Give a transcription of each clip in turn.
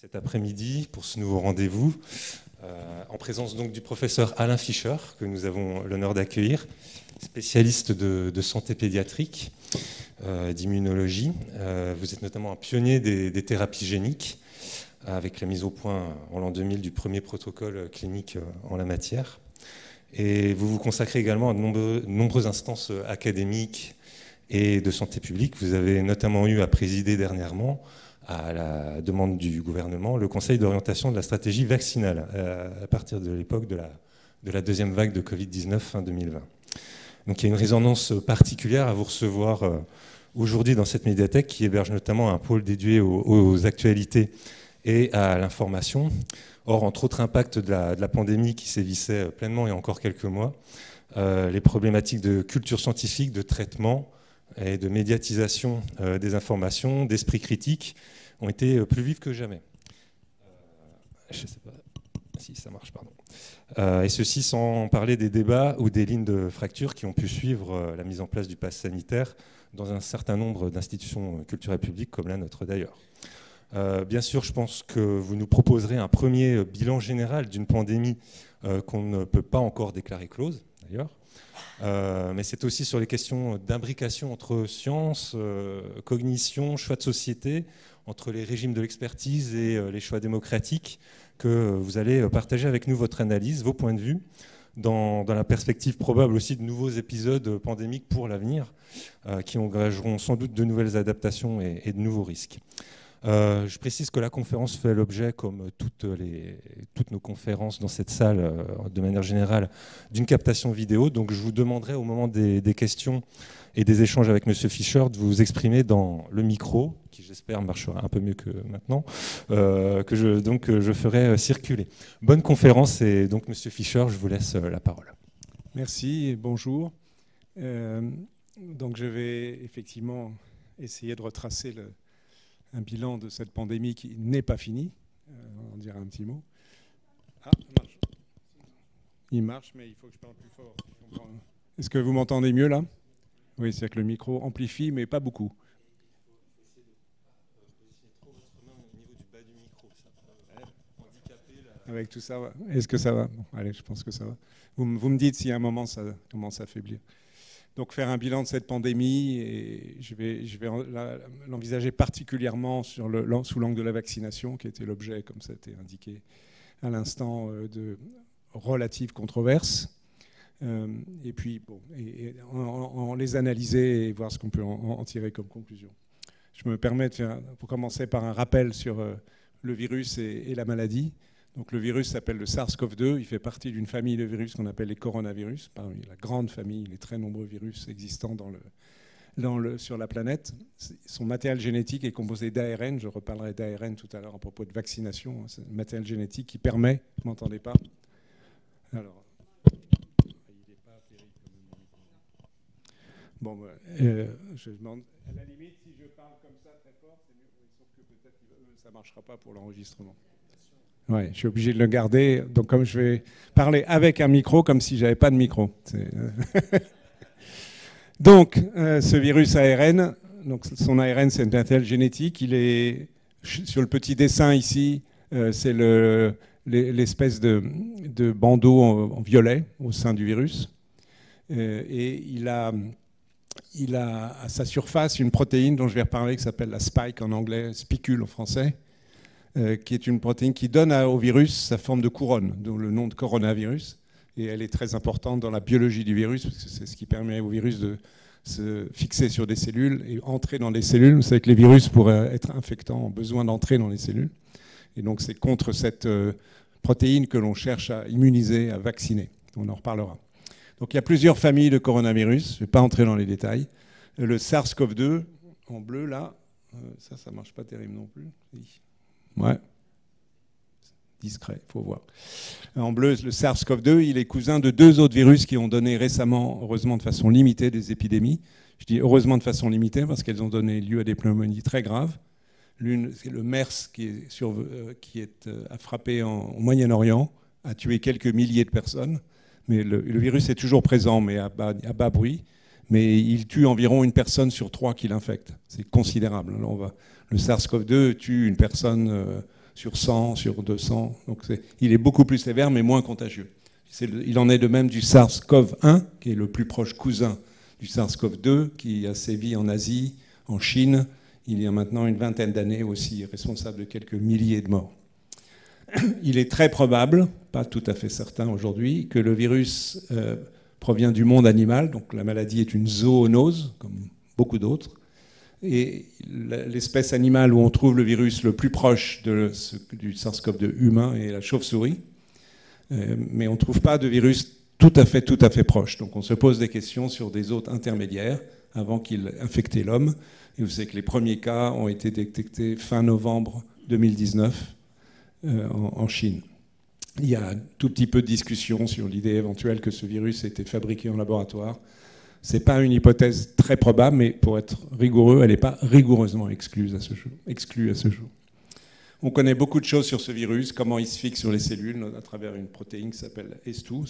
cet après-midi pour ce nouveau rendez-vous, en présence donc du professeur Alain Fischer, que nous avons l'honneur d'accueillir, spécialiste de santé pédiatrique, d'immunologie. Vous êtes notamment un pionnier des thérapies géniques, avec la mise au point en l'an 2000 du premier protocole clinique en la matière. Et vous vous consacrez également à de nombreuses instances académiques et de santé publique. Vous avez notamment eu à présider dernièrement, à la demande du gouvernement, le Conseil d'orientation de la stratégie vaccinale à partir de l'époque de la deuxième vague de Covid-19 fin 2020. Donc il y a une résonance particulière à vous recevoir aujourd'hui dans cette médiathèque qui héberge notamment un pôle dédié aux actualités et à l'information. Or, entre autres impacts de la pandémie qui sévissait pleinement il y a encore quelques mois, les problématiques de culture scientifique, de traitement et de médiatisation des informations, d'esprit critique, ont été plus vives que jamais. Je ne sais pas si ça marche, pardon. Et ceci sans parler des débats ou des lignes de fracture qui ont pu suivre la mise en place du pass sanitaire dans un certain nombre d'institutions culturelles publiques, comme la nôtre d'ailleurs. Bien sûr, je pense que vous nous proposerez un premier bilan général d'une pandémie qu'on ne peut pas encore déclarer close, d'ailleurs. Mais c'est aussi sur les questions d'imbrication entre science, cognition, choix de société, entre les régimes de l'expertise et les choix démocratiques, que vous allez partager avec nous votre analyse, vos points de vue, dans la perspective probable aussi de nouveaux épisodes pandémiques pour l'avenir, qui engageront sans doute de nouvelles adaptations et de nouveaux risques. Je précise que la conférence fait l'objet, comme toutes nos conférences dans cette salle, de manière générale, d'une captation vidéo. Donc je vous demanderai au moment des questions et des échanges avec M. Fischer de vous exprimer dans le micro, qui j'espère marchera un peu mieux que maintenant, que je ferai circuler. Bonne conférence et donc M. Fischer, je vous laisse la parole. Merci et bonjour. Donc je vais effectivement essayer de retracer un bilan de cette pandémie qui n'est pas finie. On en dira un petit mot. Ah, ça marche. Il marche, mais il faut que je parle plus fort. Est-ce que vous m'entendez mieux là? Oui, c'est que le micro amplifie, mais pas beaucoup. Avec tout ça, est-ce que ça va? Bon, allez, je pense que ça va. Vous me dites si à un moment ça commence à faiblir. Donc faire un bilan de cette pandémie, et je vais l'envisager particulièrement sous l'angle de la vaccination, qui était l'objet, comme ça a été indiqué à l'instant, de relatives controverses. Et puis, bon, en les analyser et voir ce qu'on peut en tirer comme conclusion. Je me permets de faire, pour commencer, par un rappel sur le virus et la maladie. Donc le virus s'appelle le SARS-CoV-2, il fait partie d'une famille de virus qu'on appelle les coronavirus, parmi la grande famille, les très nombreux virus existants sur la planète. Son matériel génétique est composé d'ARN, je reparlerai d'ARN tout à l'heure à propos de vaccination, c'est un matériel génétique qui permet, vous ne m'entendez pas? Alors, il n'est pas terrible comme bon, je demande, à la limite, si je parle comme ça très fort, c'est mieux, sauf que peut-être que ça ne marchera pas pour l'enregistrement. Ouais, je suis obligé de le garder. Donc, comme je vais parler avec un micro, comme si je n'avais pas de micro. Donc, ce virus ARN, donc son ARN, c'est un matériel génétique. Il est sur le petit dessin ici, c'est l'espèce de bandeau en violet au sein du virus. Et il a à sa surface une protéine dont je vais reparler qui s'appelle la spike en anglais, spicule en français, qui est une protéine qui donne au virus sa forme de couronne, d'où le nom de coronavirus. Et elle est très importante dans la biologie du virus, parce que c'est ce qui permet au virus de se fixer sur des cellules et entrer dans les cellules. Vous savez que les virus, pour être infectants, ont besoin d'entrer dans les cellules. Et donc c'est contre cette protéine que l'on cherche à immuniser, à vacciner. On en reparlera. Donc il y a plusieurs familles de coronavirus. Je ne vais pas entrer dans les détails. Le SARS-CoV-2, en bleu là, ça ne marche pas terrible non plus. Oui. Ouais, discret, il faut voir. En bleu, le SARS-CoV-2, il est cousin de deux autres virus qui ont donné récemment, heureusement de façon limitée, des épidémies. Je dis heureusement de façon limitée parce qu'elles ont donné lieu à des pneumonies très graves. L'une, c'est le MERS qui a frappé au Moyen-Orient, a tué quelques milliers de personnes. Mais le virus est toujours présent, mais à bas bruit. Mais il tue environ une personne sur 3 qui l'infecte. C'est considérable. Le SARS-CoV-2 tue une personne sur 100, sur 200. Donc il est beaucoup plus sévère, mais moins contagieux. Il en est de même du SARS-CoV-1, qui est le plus proche cousin du SARS-CoV-2, qui a sévi en Asie, en Chine, il y a maintenant une vingtaine d'années, aussi responsable de quelques milliers de morts. Il est très probable, pas tout à fait certain aujourd'hui, que le virus provient du monde animal, donc la maladie est une zoonose, comme beaucoup d'autres, et l'espèce animale où on trouve le virus le plus proche du SARS-CoV-2 humain est la chauve-souris, mais on ne trouve pas de virus tout à fait proche. Donc on se pose des questions sur des hôtes intermédiaires avant qu'il infecte l'homme. Et vous savez que les premiers cas ont été détectés fin novembre 2019 en Chine. Il y a un tout petit peu de discussion sur l'idée éventuelle que ce virus ait été fabriqué en laboratoire. Ce n'est pas une hypothèse très probable, mais pour être rigoureux, elle n'est pas rigoureusement exclue à ce jour. On connaît beaucoup de choses sur ce virus, comment il se fixe sur les cellules à travers une protéine qui s'appelle S2.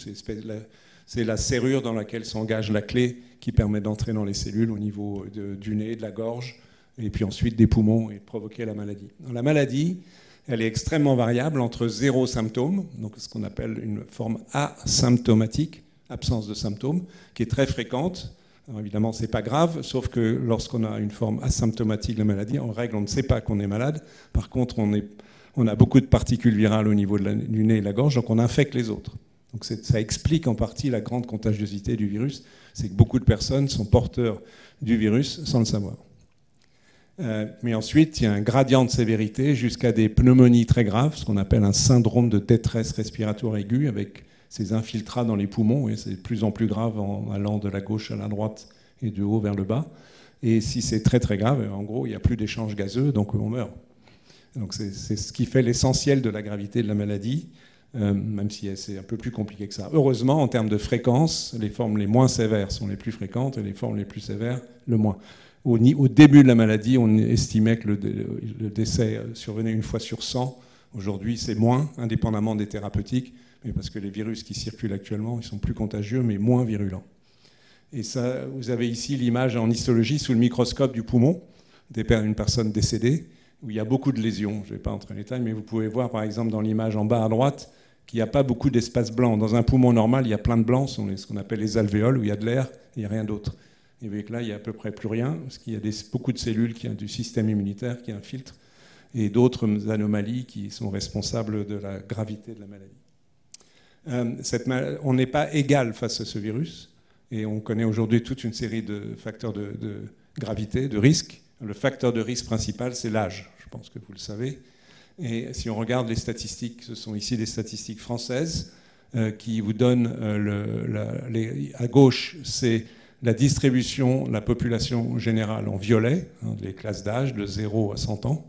C'est la serrure dans laquelle s'engage la clé qui permet d'entrer dans les cellules au niveau du nez, de la gorge, et puis ensuite des poumons et de provoquer la maladie. La maladie, elle est extrêmement variable entre 0 symptômes, donc ce qu'on appelle une forme asymptomatique, absence de symptômes, qui est très fréquente. Alors évidemment, ce n'est pas grave, sauf que lorsqu'on a une forme asymptomatique de la maladie, en règle, on ne sait pas qu'on est malade. Par contre, on a beaucoup de particules virales au niveau du nez et de la gorge, donc on infecte les autres. Donc ça explique en partie la grande contagiosité du virus, c'est que beaucoup de personnes sont porteurs du virus sans le savoir. Mais ensuite, il y a un gradient de sévérité jusqu'à des pneumonies très graves, ce qu'on appelle un syndrome de détresse respiratoire aiguë, avec ces infiltrats dans les poumons, et c'est de plus en plus grave en allant de la gauche à la droite et de haut vers le bas. Et si c'est très très grave, en gros, il n'y a plus d'échange gazeux, donc on meurt. Donc c'est ce qui fait l'essentiel de la gravité de la maladie, même si c'est un peu plus compliqué que ça. Heureusement, en termes de fréquence, les formes les moins sévères sont les plus fréquentes et les formes les plus sévères, le moins. Au début de la maladie, on estimait que le décès survenait une fois sur 100. Aujourd'hui, c'est moins, indépendamment des thérapeutiques, mais parce que les virus qui circulent actuellement, ils sont plus contagieux, mais moins virulents. Et ça, vous avez ici l'image en histologie sous le microscope du poumon d'une personne décédée, où il y a beaucoup de lésions. Je ne vais pas entrer en détail, mais vous pouvez voir, par exemple, dans l'image en bas à droite, qu'il n'y a pas beaucoup d'espace blanc. Dans un poumon normal, il y a plein de blancs, ce qu'on appelle les alvéoles, où il y a de l'air, et il n'y a rien d'autre. Et vous voyez que là, il n'y a à peu près plus rien, parce qu'il y a beaucoup de cellules du système immunitaire qui infiltrent, et d'autres anomalies qui sont responsables de la gravité de la maladie. On n'est pas égal face à ce virus, et on connaît aujourd'hui toute une série de facteurs de gravité, de risque. Le facteur de risque principal, c'est l'âge, je pense que vous le savez. Et si on regarde les statistiques, ce sont ici des statistiques françaises qui vous donnent, à gauche, c'est la distribution de la population générale en violet, les classes d'âge de 0 à 100 ans,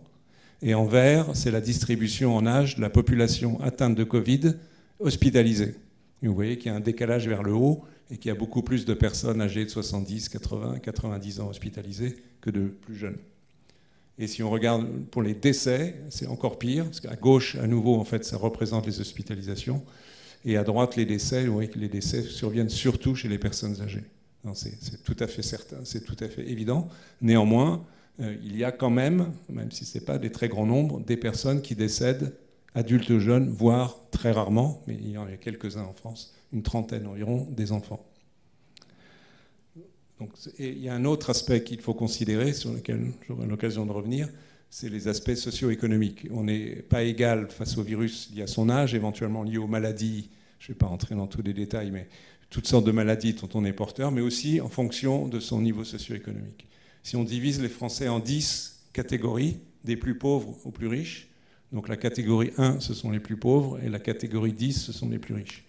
et en vert, c'est la distribution en âge de la population atteinte de Covid hospitalisée. Et vous voyez qu'il y a un décalage vers le haut et qu'il y a beaucoup plus de personnes âgées de 70, 80, 90 ans hospitalisées que de plus jeunes. Et si on regarde pour les décès, c'est encore pire, parce qu'à gauche, à nouveau, en fait, ça représente les hospitalisations, et à droite, les décès, vous voyez que les décès surviennent surtout chez les personnes âgées. C'est tout à fait certain, c'est tout à fait évident. Néanmoins, il y a quand même si ce n'est pas des très grands nombres, des personnes qui décèdent, adultes ou jeunes, voire très rarement, mais il y en a quelques-uns en France, une trentaine environ, des enfants. Donc, et il y a un autre aspect qu'il faut considérer, sur lequel j'aurai l'occasion de revenir, c'est les aspects socio-économiques. On n'est pas égal face au virus lié à son âge, éventuellement lié aux maladies, je ne vais pas rentrer dans tous les détails, mais toutes sortes de maladies dont on est porteur, mais aussi en fonction de son niveau socio-économique. Si on divise les Français en 10 catégories, des plus pauvres aux plus riches, donc la catégorie 1, ce sont les plus pauvres, et la catégorie 10, ce sont les plus riches.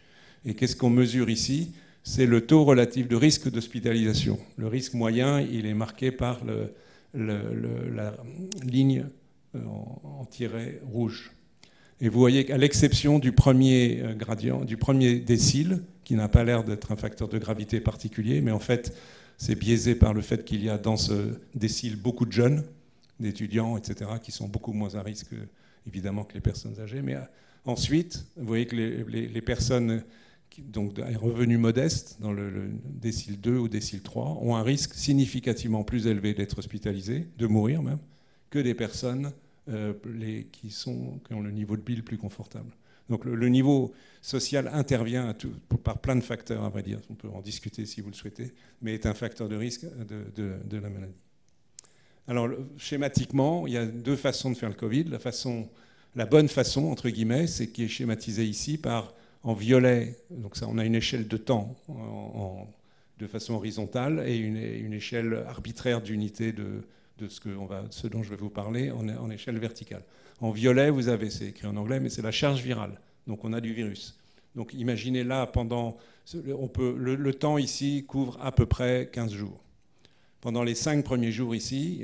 Et qu'est-ce qu'on mesure ici ? C'est le taux relatif de risque d'hospitalisation. Le risque moyen, il est marqué par la ligne en tiret rouge. Et vous voyez qu'à l'exception du premier gradient, du premier décile, qui n'a pas l'air d'être un facteur de gravité particulier, mais en fait, c'est biaisé par le fait qu'il y a dans ce décile beaucoup de jeunes, d'étudiants, etc., qui sont beaucoup moins à risque, évidemment, que les personnes âgées. Mais ensuite, vous voyez que les personnes donc à revenus modestes, dans le décile 2 ou décile 3, ont un risque significativement plus élevé d'être hospitalisées, de mourir même, que des personnes qui ont le niveau de bile plus confortable. Donc le niveau social intervient par plein de facteurs, à vrai dire. On peut en discuter si vous le souhaitez, mais est un facteur de risque de la maladie. Alors schématiquement, il y a deux façons de faire le Covid. La bonne façon, entre guillemets, c'est qui est schématisée ici en violet. Donc ça, on a une échelle de temps de façon horizontale et une échelle arbitraire d'unité de ce dont je vais vous parler en échelle verticale. En violet, vous avez, c'est écrit en anglais, mais c'est la charge virale. Donc on a du virus. Donc imaginez là, le temps ici couvre à peu près 15 jours. Pendant les 5 premiers jours ici,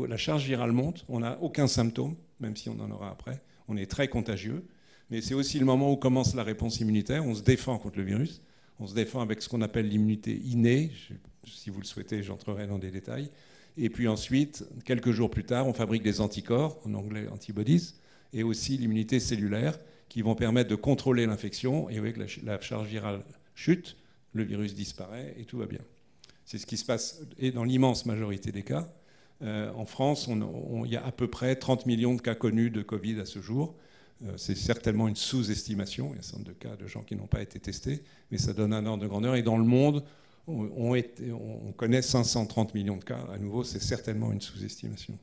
la charge virale monte, on n'a aucun symptôme, même si on en aura après. On est très contagieux, mais c'est aussi le moment où commence la réponse immunitaire. On se défend contre le virus. On se défend avec ce qu'on appelle l'immunité innée. Si vous le souhaitez, j'entrerai dans des détails. Et puis ensuite, quelques jours plus tard, on fabrique des anticorps, en anglais antibodies, et aussi l'immunité cellulaire, qui vont permettre de contrôler l'infection. Et avec la charge virale chute, le virus disparaît et tout va bien. C'est ce qui se passe et dans l'immense majorité des cas. En France, il y a à peu près 30 millions de cas connus de Covid à ce jour. C'est certainement une sous-estimation. Il y a un certain nombre de cas de gens qui n'ont pas été testés, mais ça donne un ordre de grandeur. Et dans le monde, on connaît 530 millions de cas. À nouveau, c'est certainement une sous-estimation.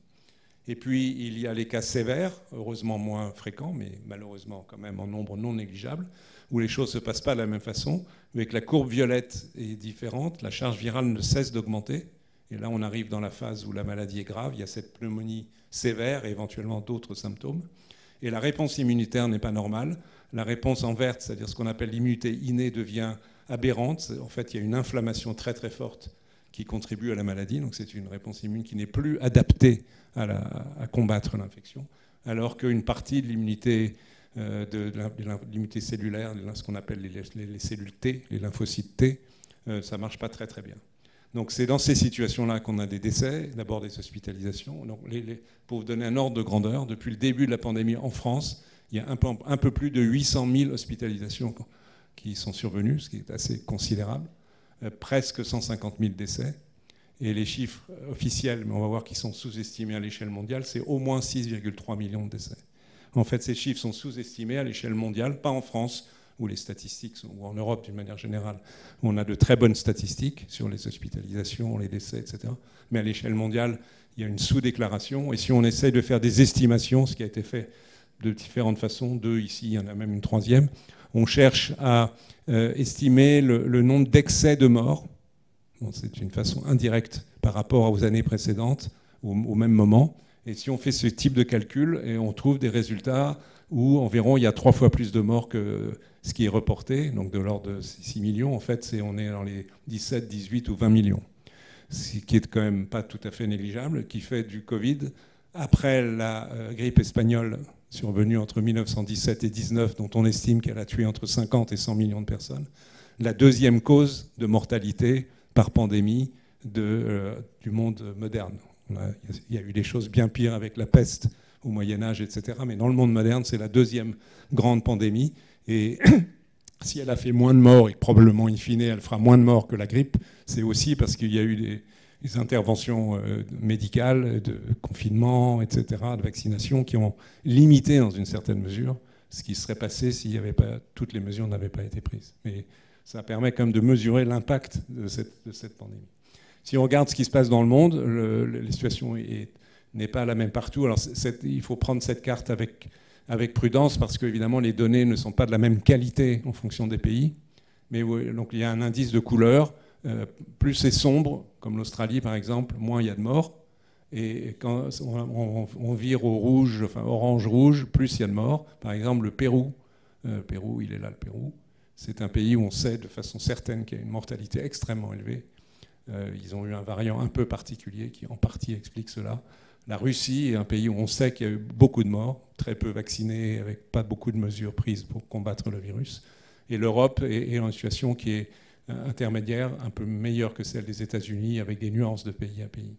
Et puis, il y a les cas sévères, heureusement moins fréquents, mais malheureusement quand même en nombre non négligeable, où les choses ne se passent pas de la même façon, mais que la courbe violette est différente, la charge virale ne cesse d'augmenter. Et là, on arrive dans la phase où la maladie est grave, il y a cette pneumonie sévère et éventuellement d'autres symptômes. Et la réponse immunitaire n'est pas normale. La réponse en verte, c'est-à-dire ce qu'on appelle l'immunité innée, devient aberrante. En fait, il y a une inflammation très très forte qui contribue à la maladie. Donc c'est une réponse immune qui n'est plus adaptée à combattre l'infection, alors qu'une partie de l'immunité l'immunité cellulaire, ce qu'on appelle les cellules T, les lymphocytes T, ça ne marche pas très très bien. Donc c'est dans ces situations-là qu'on a des décès, d'abord des hospitalisations. Donc pour vous donner un ordre de grandeur, depuis le début de la pandémie en France, il y a un peu plus de 800 000 hospitalisations qui sont survenues, ce qui est assez considérable, presque 150 000 décès. Et les chiffres officiels, mais on va voir qu'ils sont sous-estimés à l'échelle mondiale, c'est au moins 6,3 millions de décès. En fait, ces chiffres sont sous-estimés à l'échelle mondiale, pas en France, où les statistiques, ou en Europe d'une manière générale, où on a de très bonnes statistiques sur les hospitalisations, les décès, etc. Mais à l'échelle mondiale, il y a une sous-déclaration. Et si on essaye de faire des estimations, ce qui a été fait de différentes façons, deux ici, il y en a même une troisième, on cherche à estimer le nombre d'excès de morts. Bon, c'est une façon indirecte par rapport aux années précédentes, au même moment. Et si on fait ce type de calcul, et on trouve des résultats où environ il y a 3 fois plus de morts que ce qui est reporté, donc de l'ordre de 6 millions. En fait, on est dans les 17, 18 ou 20 millions, ce qui est quand même pas tout à fait négligeable, qui fait du Covid, après la grippe espagnole survenue entre 1917 et 19, dont on estime qu'elle a tué entre 50 et 100 millions de personnes, la deuxième cause de mortalité par pandémie du monde moderne. Il y a eu des choses bien pires avec la peste au Moyen-Âge, etc. Mais dans le monde moderne, c'est la deuxième grande pandémie. Et si elle a fait moins de morts, et probablement, in fine, elle fera moins de morts que la grippe, c'est aussi parce qu'il y a eu des interventions médicales, de confinement, etc., de vaccination, qui ont limité, dans une certaine mesure, ce qui serait passé si toutes les mesures n'avaient pas été prises. Mais ça permet quand même de mesurer l'impact de cette pandémie. Si on regarde ce qui se passe dans le monde, la situation n'est pas la même partout. Alors il faut prendre cette carte avec prudence parce qu'évidemment les données ne sont pas de la même qualité en fonction des pays. Mais donc il y a un indice de couleur. Plus c'est sombre, comme l'Australie par exemple, moins il y a de morts. Et quand on vire au rouge, enfin orange-rouge, plus il y a de morts. Par exemple le Pérou. Le Pérou, il est là le Pérou. C'est un pays où on sait de façon certaine qu'il y a une mortalité extrêmement élevée. Ils ont eu un variant un peu particulier qui en partie explique cela. La Russie est un pays où on sait qu'il y a eu beaucoup de morts, très peu vaccinés, avec pas beaucoup de mesures prises pour combattre le virus. Et l'Europe est dans une situation qui est intermédiaire, un peu meilleure que celle des États-Unis, avec des nuances de pays à pays.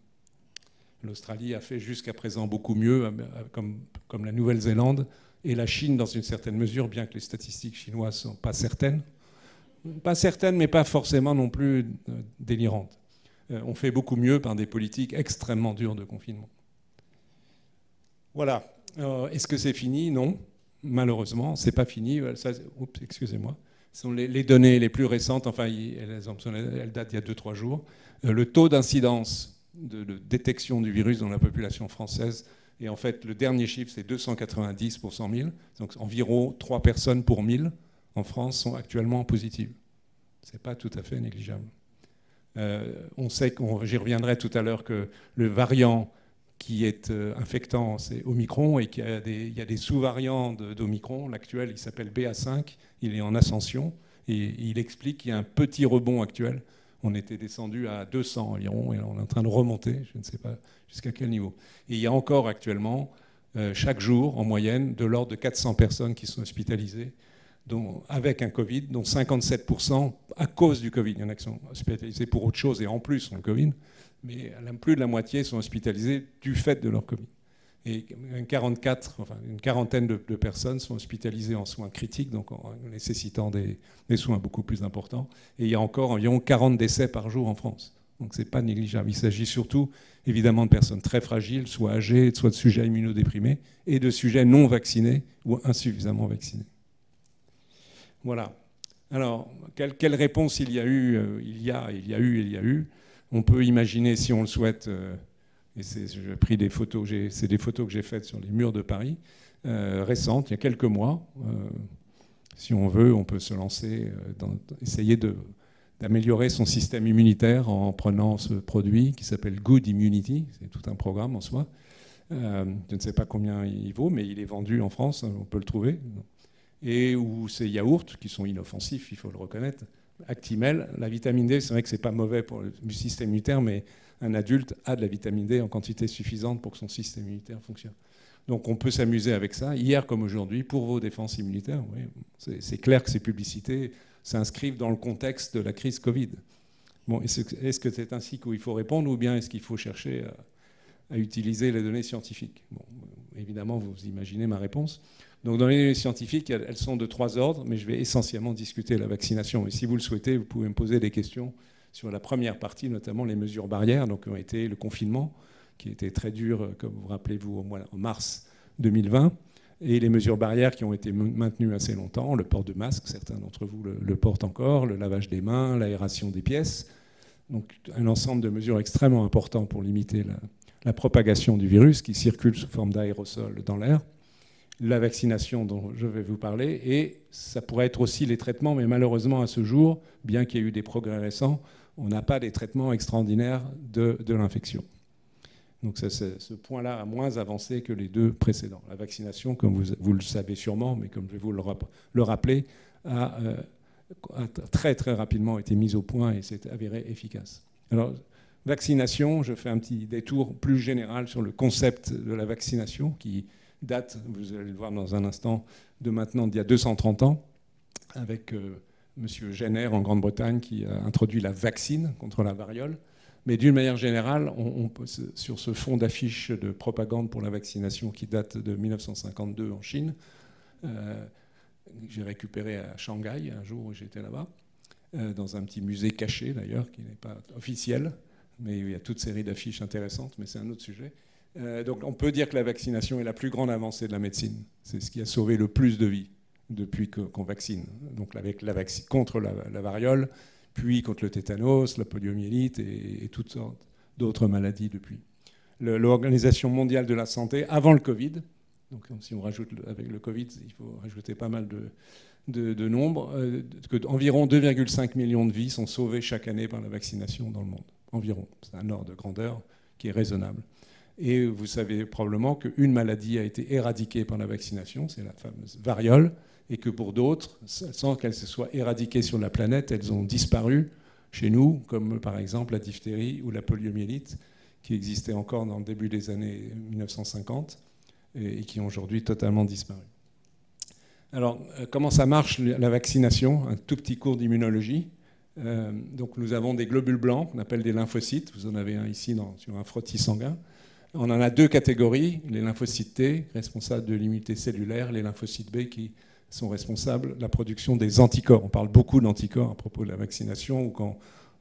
L'Australie a fait jusqu'à présent beaucoup mieux, comme la Nouvelle-Zélande, et la Chine dans une certaine mesure, bien que les statistiques chinoises ne sont pas certaines. Pas certaines, mais pas forcément non plus délirantes. On fait beaucoup mieux par des politiques extrêmement dures de confinement. Voilà. Est-ce que c'est fini? Non. Malheureusement, c'est pas fini. Excusez-moi. Ce sont les données les plus récentes, enfin, elles datent d'il y a 2-3 jours. Le taux d'incidence de détection du virus dans la population française, et en fait, le dernier chiffre, c'est 290 pour 100 000. Donc, environ 3 personnes pour 1000 en France sont actuellement positives. Ce n'est pas tout à fait négligeable. On sait, j'y reviendrai tout à l'heure, que le variant qui est infectant, c'est Omicron, et qu'il y a des sous-variants d'Omicron. L'actuel, il s'appelle BA5, il est en ascension, et il explique qu'il y a un petit rebond actuel. On était descendu à 200 environ, et on est en train de remonter, je ne sais pas jusqu'à quel niveau. Et il y a encore actuellement, chaque jour, en moyenne, de l'ordre de 400 personnes qui sont hospitalisées, avec un Covid, dont 57% à cause du Covid. Il y en a qui sont hospitalisés pour autre chose et en plus ont le Covid, mais plus de la moitié sont hospitalisés du fait de leur Covid. Et une quarantaine de personnes sont hospitalisées en soins critiques, donc en nécessitant des soins beaucoup plus importants. Et il y a encore environ 40 décès par jour en France. Donc ce n'est pas négligeable. Il s'agit surtout, évidemment, de personnes très fragiles, soit âgées, soit de sujets immunodéprimés, et de sujets non vaccinés ou insuffisamment vaccinés. Voilà. Alors, quelle réponse il y a eu. On peut imaginer, si on le souhaite, et j'ai pris des photos, c'est des photos que j'ai faites sur les murs de Paris, récentes, il y a quelques mois. Si on veut, on peut se lancer essayer d'améliorer son système immunitaire en prenant ce produit qui s'appelle Good Immunity. C'est tout un programme en soi. Je ne sais pas combien il vaut, mais il est vendu en France, on peut le trouver. Et où ces yaourts, qui sont inoffensifs, il faut le reconnaître, Actimel, la vitamine D, c'est vrai que c'est pas mauvais pour le système immunitaire, mais un adulte a de la vitamine D en quantité suffisante pour que son système immunitaire fonctionne. Donc on peut s'amuser avec ça, hier comme aujourd'hui, pour vos défenses immunitaires. Oui, c'est clair que ces publicités s'inscrivent dans le contexte de la crise Covid. Bon, est-ce que c'est ainsi qu'il faut répondre, ou bien est-ce qu'il faut chercher à utiliser les données scientifiques? Bon, évidemment, vous imaginez ma réponse. Donc dans les données scientifiques, elles sont de 3 ordres, mais je vais essentiellement discuter la vaccination. Et si vous le souhaitez, vous pouvez me poser des questions sur la première partie, notamment les mesures barrières, donc ont été le confinement, qui était très dur, comme vous rappelez-vous, en mars 2020, et les mesures barrières qui ont été maintenues assez longtemps, le port de masque, certains d'entre vous le portent encore, le lavage des mains, l'aération des pièces, donc un ensemble de mesures extrêmement importantes pour limiter la propagation du virus qui circule sous forme d'aérosol dans l'air. La vaccination dont je vais vous parler, et ça pourrait être aussi les traitements, mais malheureusement à ce jour, bien qu'il y ait eu des progrès récents, on n'a pas des traitements extraordinaires de l'infection. Donc ce point-là a moins avancé que les 2 précédents. La vaccination, comme vous le savez sûrement, mais comme je vais vous le rappeler, a très très rapidement été mise au point et s'est avérée efficace. Alors, vaccination, je fais un petit détour plus général sur le concept de la vaccination qui date, vous allez le voir dans un instant, de maintenant d'il y a 230 ans, avec M. Jenner en Grande-Bretagne qui a introduit la vaccine contre la variole. Mais d'une manière générale, sur ce fond d'affiche de propagande pour la vaccination qui date de 1952 en Chine, j'ai récupéré à Shanghai un jour où j'étais là-bas, dans un petit musée caché d'ailleurs, qui n'est pas officiel, mais il y a toute série d'affiches intéressantes, mais c'est un autre sujet. Donc on peut dire que la vaccination est la plus grande avancée de la médecine. C'est ce qui a sauvé le plus de vies depuis qu'on vaccine. Donc avec contre la variole, puis contre le tétanos, la poliomyélite et toutes sortes d'autres maladies depuis. L'Organisation mondiale de la santé, avant le Covid, donc si on rajoute avec le Covid, il faut rajouter pas mal de nombres, environ 2,5 millions de vies sont sauvées chaque année par la vaccination dans le monde. Environ. C'est un ordre de grandeur qui est raisonnable. Et vous savez probablement qu'une maladie a été éradiquée par la vaccination, c'est la fameuse variole, et que pour d'autres, sans qu'elles se soient éradiquées sur la planète, elles ont disparu chez nous, comme par exemple la diphtérie ou la poliomyélite, qui existaient encore dans le début des années 1950 et qui ont aujourd'hui totalement disparu. Alors, comment ça marche la vaccination? Un tout petit cours d'immunologie. Donc nous avons des globules blancs qu'on appelle des lymphocytes. Vous en avez un ici sur un frottis sanguin. On en a 2 catégories, les lymphocytes T, responsables de l'immunité cellulaire, les lymphocytes B qui sont responsables de la production des anticorps. On parle beaucoup d'anticorps à propos de la vaccination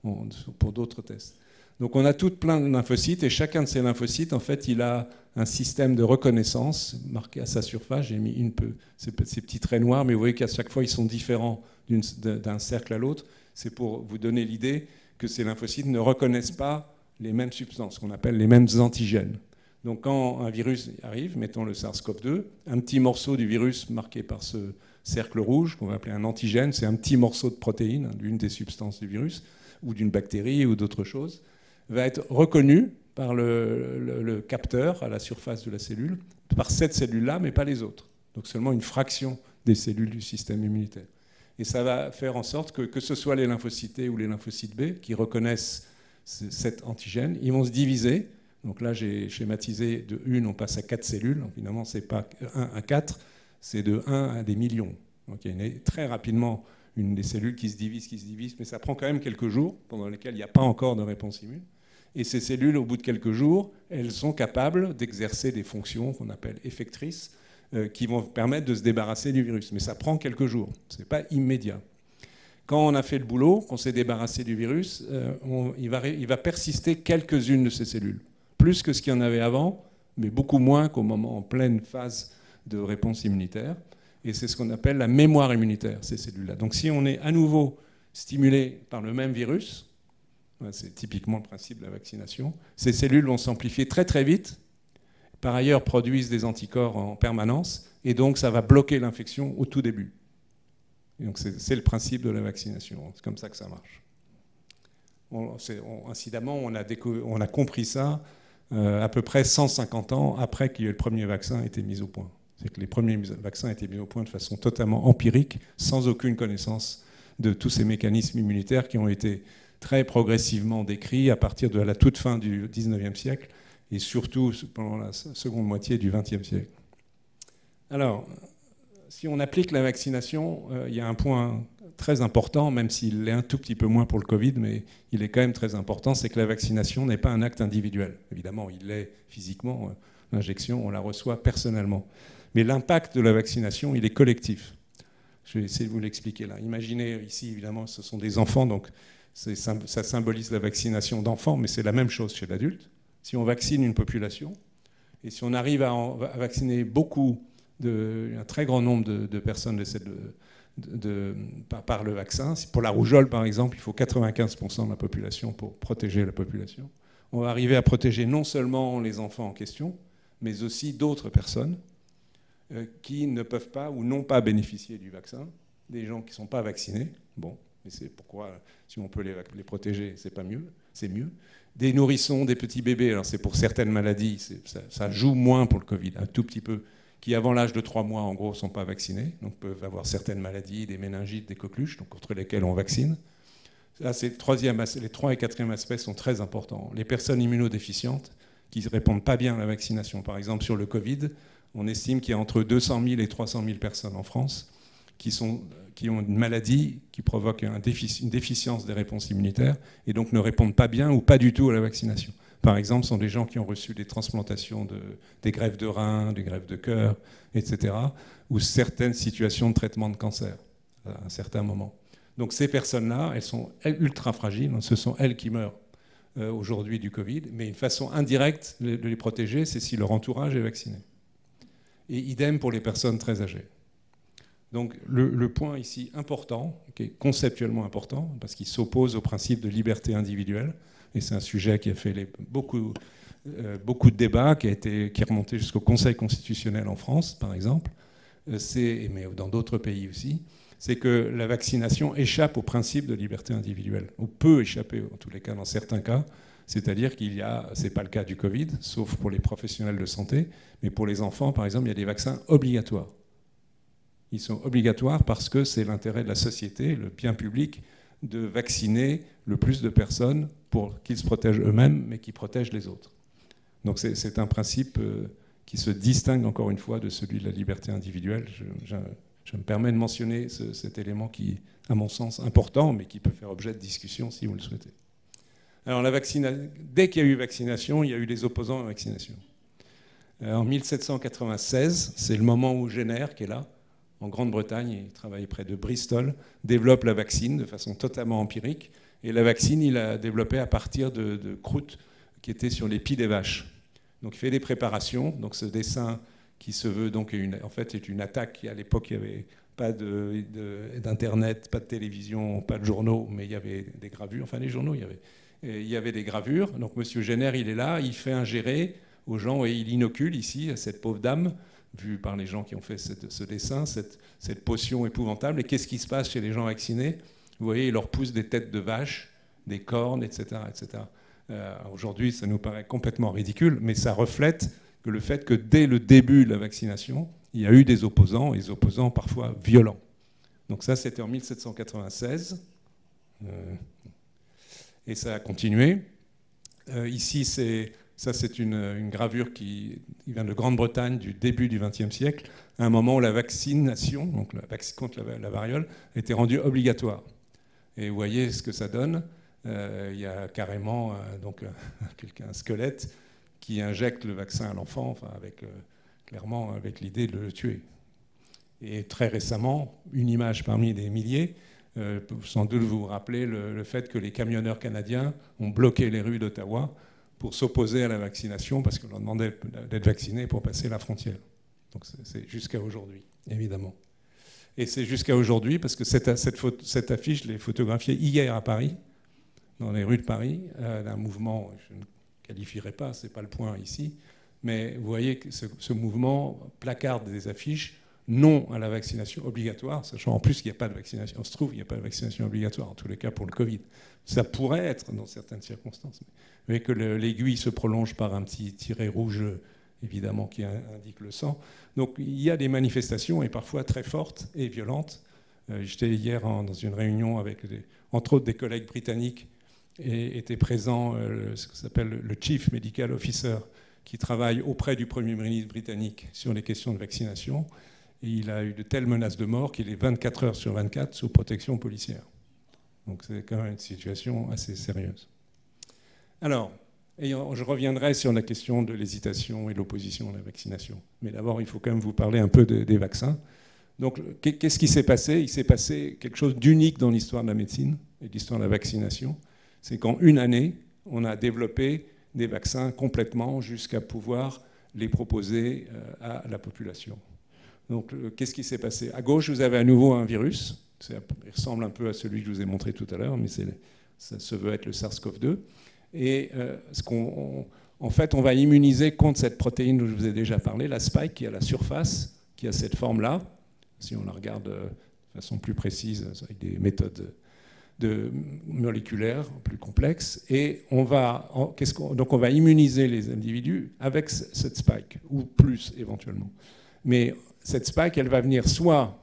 ou pour d'autres tests. Donc on a tout plein de lymphocytes, et chacun de ces lymphocytes, en fait, il a un système de reconnaissance marqué à sa surface. J'ai mis ces petits traits noirs, mais vous voyez qu'à chaque fois, ils sont différents d'un cercle à l'autre. C'est pour vous donner l'idée que ces lymphocytes ne reconnaissent pas les mêmes substances, qu'on appelle les mêmes antigènes. Donc quand un virus arrive, mettons le SARS-CoV-2, un petit morceau du virus marqué par ce cercle rouge, qu'on va appeler un antigène, c'est un petit morceau de protéine, d'une des substances du virus, ou d'une bactérie ou d'autre chose, va être reconnu par le capteur à la surface de la cellule, par cette cellule-là, mais pas les autres. Donc seulement une fraction des cellules du système immunitaire. Et ça va faire en sorte que ce soit les lymphocytes T ou les lymphocytes B qui reconnaissent cet antigène, ils vont se diviser. Donc là, j'ai schématisé de 1, on passe à 4 cellules. Donc, évidemment, ce n'est pas 1 à 4, c'est de 1 à des millions. Donc il y a très rapidement une des cellules qui se divise, mais ça prend quand même quelques jours pendant lesquels il n'y a pas encore de réponse immune. Et ces cellules, au bout de quelques jours, elles sont capables d'exercer des fonctions qu'on appelle effectrices, qui vont permettre de se débarrasser du virus. Mais ça prend quelques jours, ce n'est pas immédiat. Quand on a fait le boulot, qu'on s'est débarrassé du virus, il va persister quelques-unes de ces cellules. Plus que ce qu'il y en avait avant, mais beaucoup moins qu'au moment en pleine phase de réponse immunitaire. Et c'est ce qu'on appelle la mémoire immunitaire, ces cellules-là. Donc si on est à nouveau stimulé par le même virus, c'est typiquement le principe de la vaccination, ces cellules vont s'amplifier très très vite, par ailleurs produisent des anticorps en permanence, et donc ça va bloquer l'infection au tout début. Et donc c'est le principe de la vaccination, c'est comme ça que ça marche. Incidemment, on a compris ça à peu près 150 ans après que le premier vaccin ait été mis au point. C'est que les premiers vaccins étaient mis au point de façon totalement empirique, sans aucune connaissance de tous ces mécanismes immunitaires qui ont été très progressivement décrits à partir de la toute fin du XIXe siècle et surtout pendant la seconde moitié du XXe siècle. Alors, si on applique la vaccination, il y a un point très important, même s'il l'est un tout petit peu moins pour le Covid, mais il est quand même très important, c'est que la vaccination n'est pas un acte individuel. Évidemment, il l'est physiquement, l'injection, on la reçoit personnellement. Mais l'impact de la vaccination, il est collectif. Je vais essayer de vous l'expliquer là. Imaginez, ici, évidemment, ce sont des enfants, donc ça symbolise la vaccination d'enfants, mais c'est la même chose chez l'adulte. Si on vaccine une population, et si on arrive à vacciner un très grand nombre de personnes par le vaccin, pour la rougeole, par exemple, il faut 95% de la population pour protéger la population. On va arriver à protéger non seulement les enfants en question, mais aussi d'autres personnes qui ne peuvent pas ou n'ont pas bénéficié du vaccin, des gens qui ne sont pas vaccinés. Bon, mais c'est pourquoi, si on peut les protéger, c'est pas mieux, c'est mieux. Des nourrissons, des petits bébés, alors c'est pour certaines maladies, ça joue moins pour le Covid, un tout petit peu, qui avant l'âge de 3 mois, en gros, ne sont pas vaccinés, donc peuvent avoir certaines maladies, des méningites, des coqueluches, donc contre lesquelles on vaccine. Là, les 3e et 4e aspects sont très importants. Les personnes immunodéficientes qui ne répondent pas bien à la vaccination, par exemple sur le Covid, on estime qu'il y a entre 200 000 et 300 000 personnes en France qui ont une maladie qui provoque une déficience des réponses immunitaires et donc ne répondent pas bien ou pas du tout à la vaccination. Par exemple, ce sont des gens qui ont reçu des transplantations, des greffes de reins, des greffes de cœur, etc., ou certaines situations de traitement de cancer à un certain moment. Donc ces personnes-là, elles sont ultra fragiles, ce sont elles qui meurent aujourd'hui du Covid, mais une façon indirecte de les protéger, c'est si leur entourage est vacciné. Et idem pour les personnes très âgées. Donc le point ici important, qui est conceptuellement important, parce qu'il s'oppose au principe de liberté individuelle, et c'est un sujet qui a fait beaucoup de débats, qui est remonté jusqu'au Conseil constitutionnel en France, par exemple, mais dans d'autres pays aussi, c'est que la vaccination échappe au principe de liberté individuelle, ou peut échapper, en tous les cas, dans certains cas. C'est-à-dire ce n'est pas le cas du Covid, sauf pour les professionnels de santé, mais pour les enfants, par exemple, il y a des vaccins obligatoires. Ils sont obligatoires parce que c'est l'intérêt de la société, le bien public, de vacciner le plus de personnes pour qu'ils se protègent eux-mêmes, mais qui protègent les autres. Donc c'est un principe qui se distingue encore une fois de celui de la liberté individuelle. Je me permets de mentionner cet élément qui, à mon sens, important, mais qui peut faire objet de discussion si vous le souhaitez. Alors, dès qu'il y a eu vaccination, il y a eu des opposants à la vaccination. En 1796, c'est le moment où Jenner, qui est là, en Grande-Bretagne, il travaille près de Bristol, développe la vaccine de façon totalement empirique. Et la vaccine, il a développé à partir de croûtes qui étaient sur les pieds des vaches. Donc il fait des préparations. Donc ce dessin qui se veut donc en fait est une attaque. À l'époque, il n'y avait pas d'internet, pas de télévision, pas de journaux, mais il y avait des gravures. Enfin, les journaux, il y avait des gravures. Donc M. Jenner, il est là, il fait ingérer aux gens et il inocule ici à cette pauvre dame, vue par les gens qui ont fait ce dessin, cette potion épouvantable. Et qu'est-ce qui se passe chez les gens vaccinés? Vous voyez, il leur pousse des têtes de vache, des cornes, etc. etc. Aujourd'hui, ça nous paraît complètement ridicule, mais ça reflète que le fait que dès le début de la vaccination, il y a eu des opposants, et des opposants parfois violents. Donc ça, c'était en 1796, et ça a continué. Ici, ça c'est une gravure qui vient de Grande-Bretagne du début du XXe siècle, à un moment où la vaccination, donc contre la variole, était rendue obligatoire. Et vous voyez ce que ça donne. Il y a carrément un squelette qui injecte le vaccin à l'enfant, enfin clairement avec l'idée de le tuer. Et très récemment, une image parmi des milliers, sans doute vous vous rappelez le fait que les camionneurs canadiens ont bloqué les rues d'Ottawa pour s'opposer à la vaccination parce qu'on leur demandait d'être vaccinés pour passer la frontière. Donc c'est jusqu'à aujourd'hui, évidemment. Et c'est jusqu'à aujourd'hui parce que cette affiche, je l'ai photographiée hier à Paris, dans les rues de Paris, d'un mouvement, je ne qualifierai pas, ce n'est pas le point ici, mais vous voyez que ce mouvement placarde des affiches non à la vaccination obligatoire, sachant en plus qu'il n'y a pas de vaccination, on se trouve qu'il n'y a pas de vaccination obligatoire, en tous les cas pour le Covid. Ça pourrait être dans certaines circonstances. Vous voyez que l'aiguille se prolonge par un petit tiret rouge, évidemment, qui indique le sang. Donc il y a des manifestations, et parfois très fortes et violentes. J'étais hier dans une réunion avec, entre autres, des collègues britanniques, et était présent ce que s'appelle le Chief Medical Officer, qui travaille auprès du Premier ministre britannique sur les questions de vaccination. Et il a eu de telles menaces de mort qu'il est 24 heures sur 24 sous protection policière. Donc c'est quand même une situation assez sérieuse. Alors, je reviendrai sur la question de l'hésitation et l'opposition à la vaccination. Mais d'abord, il faut quand même vous parler un peu des vaccins. Donc, qu'est-ce qui s'est passé? Il s'est passé quelque chose d'unique dans l'histoire de la médecine et de l'histoire de la vaccination. C'est qu'en une année, on a développé des vaccins complètement jusqu'à pouvoir les proposer à la population. Donc, qu'est-ce qui s'est passé? À gauche, vous avez à nouveau un virus. Il ressemble un peu à celui que je vous ai montré tout à l'heure, mais ça se veut être le SARS-CoV-2. Et en fait, on va immuniser contre cette protéine dont je vous ai déjà parlé, la spike, qui est à la surface, qui a cette forme-là. Si on la regarde de façon plus précise, avec des méthodes moléculaires plus complexes. Et donc on va immuniser les individus avec cette spike, ou plus éventuellement. Mais cette spike, elle va venir soit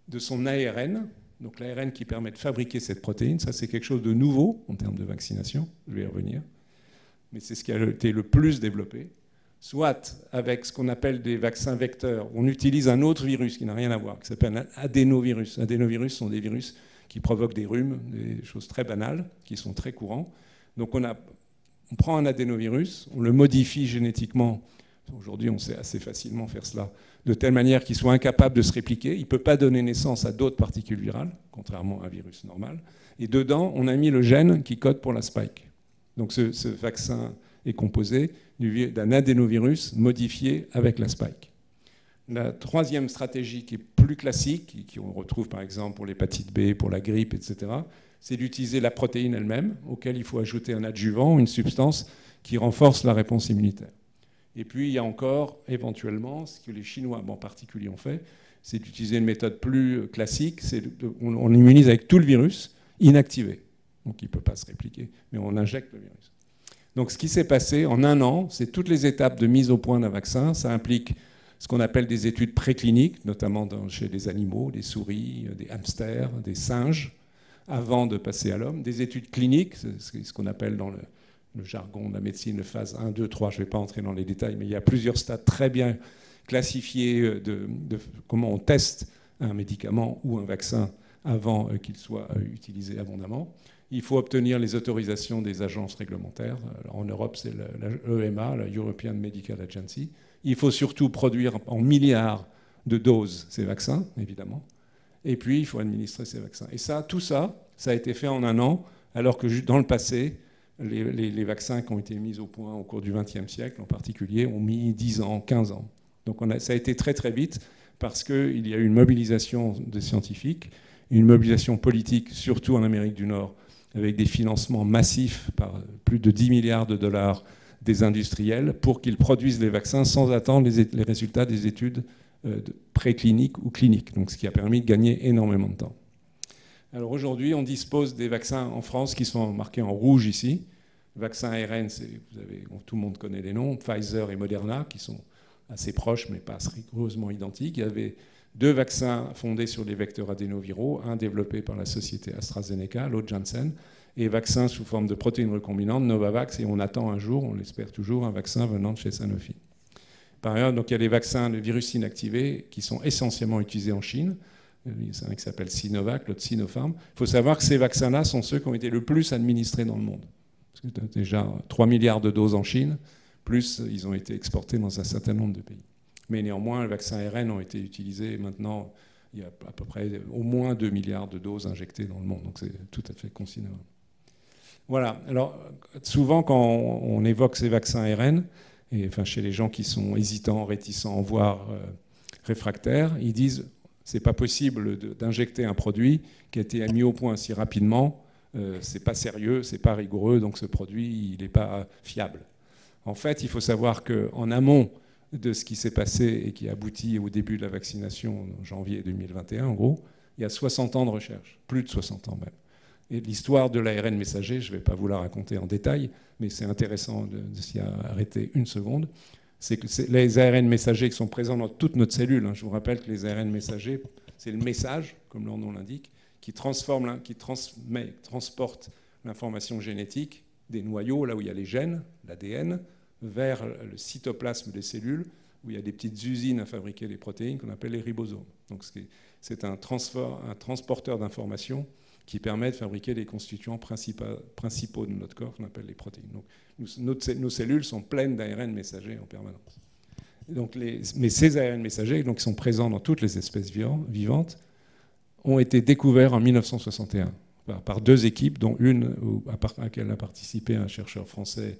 de son ARN, donc l'ARN qui permet de fabriquer cette protéine, ça c'est quelque chose de nouveau en termes de vaccination, je vais y revenir, mais c'est ce qui a été le plus développé, soit avec ce qu'on appelle des vaccins vecteurs, on utilise un autre virus qui n'a rien à voir, qui s'appelle un adénovirus. Adénovirus sont des virus qui provoquent des rhumes, des choses très banales, qui sont très courants. Donc on prend un adénovirus, on le modifie génétiquement. Aujourd'hui, on sait assez facilement faire cela, de telle manière qu'il soit incapable de se répliquer. Il ne peut pas donner naissance à d'autres particules virales, contrairement à un virus normal. Et dedans, on a mis le gène qui code pour la spike. Donc ce vaccin est composé d'un adénovirus modifié avec la spike. La troisième stratégie qui est plus classique, qu'on retrouve par exemple pour l'hépatite B, pour la grippe, etc., c'est d'utiliser la protéine elle-même, auquel il faut ajouter un adjuvant, une substance qui renforce la réponse immunitaire. Et puis, il y a encore, éventuellement, ce que les Chinois en particulier ont fait, c'est d'utiliser une méthode plus classique. On immunise avec tout le virus inactivé. Donc, il ne peut pas se répliquer, mais on injecte le virus. Donc, ce qui s'est passé en un an, c'est toutes les étapes de mise au point d'un vaccin. Ça implique ce qu'on appelle des études précliniques, notamment chez les animaux, des souris, des hamsters, des singes, avant de passer à l'homme. Des études cliniques, c'est ce qu'on appelle dans le jargon de la médecine, phase 1, 2, 3, je ne vais pas entrer dans les détails, mais il y a plusieurs stades très bien classifiés de comment on teste un médicament ou un vaccin avant qu'il soit utilisé abondamment. Il faut obtenir les autorisations des agences réglementaires. Alors, en Europe, c'est l'EMA, la European Medical Agency. Il faut surtout produire en milliards de doses ces vaccins, évidemment. Et puis, il faut administrer ces vaccins. Et ça, tout ça, Ça a été fait en 1 an, alors que dans le passé, les vaccins qui ont été mis au point au cours du XXe siècle, en particulier, ont mis 10 ans, 15 ans. Donc ça a été très très vite, parce qu'il y a eu une mobilisation des scientifiques, une mobilisation politique, surtout en Amérique du Nord, avec des financements massifs par plus de 10 milliards de dollars des industriels pour qu'ils produisent les vaccins sans attendre les résultats des études précliniques ou cliniques, donc ce qui a permis de gagner énormément de temps. Alors aujourd'hui, on dispose des vaccins en France qui sont marqués en rouge ici. Vaccins ARN, tout le monde connaît les noms, Pfizer et Moderna, qui sont assez proches mais pas rigoureusement identiques. Il y avait 2 vaccins fondés sur les vecteurs adénoviraux, un développé par la société AstraZeneca, l'autre Janssen, et vaccins sous forme de protéines recombinantes, Novavax, et on attend un jour, on l'espère toujours, un vaccin venant de chez Sanofi. Par ailleurs, donc, il y a les vaccins de virus inactivés qui sont essentiellement utilisés en Chine. Il y en a un qui s'appelle Sinovac, l'autre Sinopharm. Il faut savoir que ces vaccins-là sont ceux qui ont été le plus administrés dans le monde. Parce que déjà 3 milliards de doses en Chine, plus ils ont été exportés dans un certain nombre de pays. Mais néanmoins, les vaccins ARN ont été utilisés maintenant, il y a à peu près au moins 2 milliards de doses injectées dans le monde. Donc c'est tout à fait considérable. Voilà. Alors, souvent, quand on évoque ces vaccins ARN, et enfin, chez les gens qui sont hésitants, réticents, voire réfractaires, ils disent c'est pas possible d'injecter un produit qui a été mis au point si rapidement, c'est pas sérieux, c'est pas rigoureux, donc ce produit, il n'est pas fiable. En fait, il faut savoir qu'en amont de ce qui s'est passé et qui aboutit au début de la vaccination en janvier 2021, en gros, il y a 60 ans de recherche, plus de 60 ans même. Et l'histoire de l'ARN messager, je ne vais pas vous la raconter en détail, mais c'est intéressant de s'y arrêter une seconde. C'est que les ARN messagers qui sont présents dans toute notre cellule. Je vous rappelle que les ARN messagers, c'est le message, comme leur nom l'indique, qui transporte l'information génétique des noyaux, là où il y a les gènes, l'ADN, vers le cytoplasme des cellules, où il y a des petites usines à fabriquer des protéines qu'on appelle les ribosomes. Donc c'est un transporteur d'informations qui permet de fabriquer les constituants principaux de notre corps qu'on appelle les protéines. Donc nos cellules sont pleines d'ARN messagers en permanence. Mais ces ARN messagers, donc, qui sont présents dans toutes les espèces vivantes, ont été découverts en 1961 par 2 équipes, dont une à laquelle a participé un chercheur français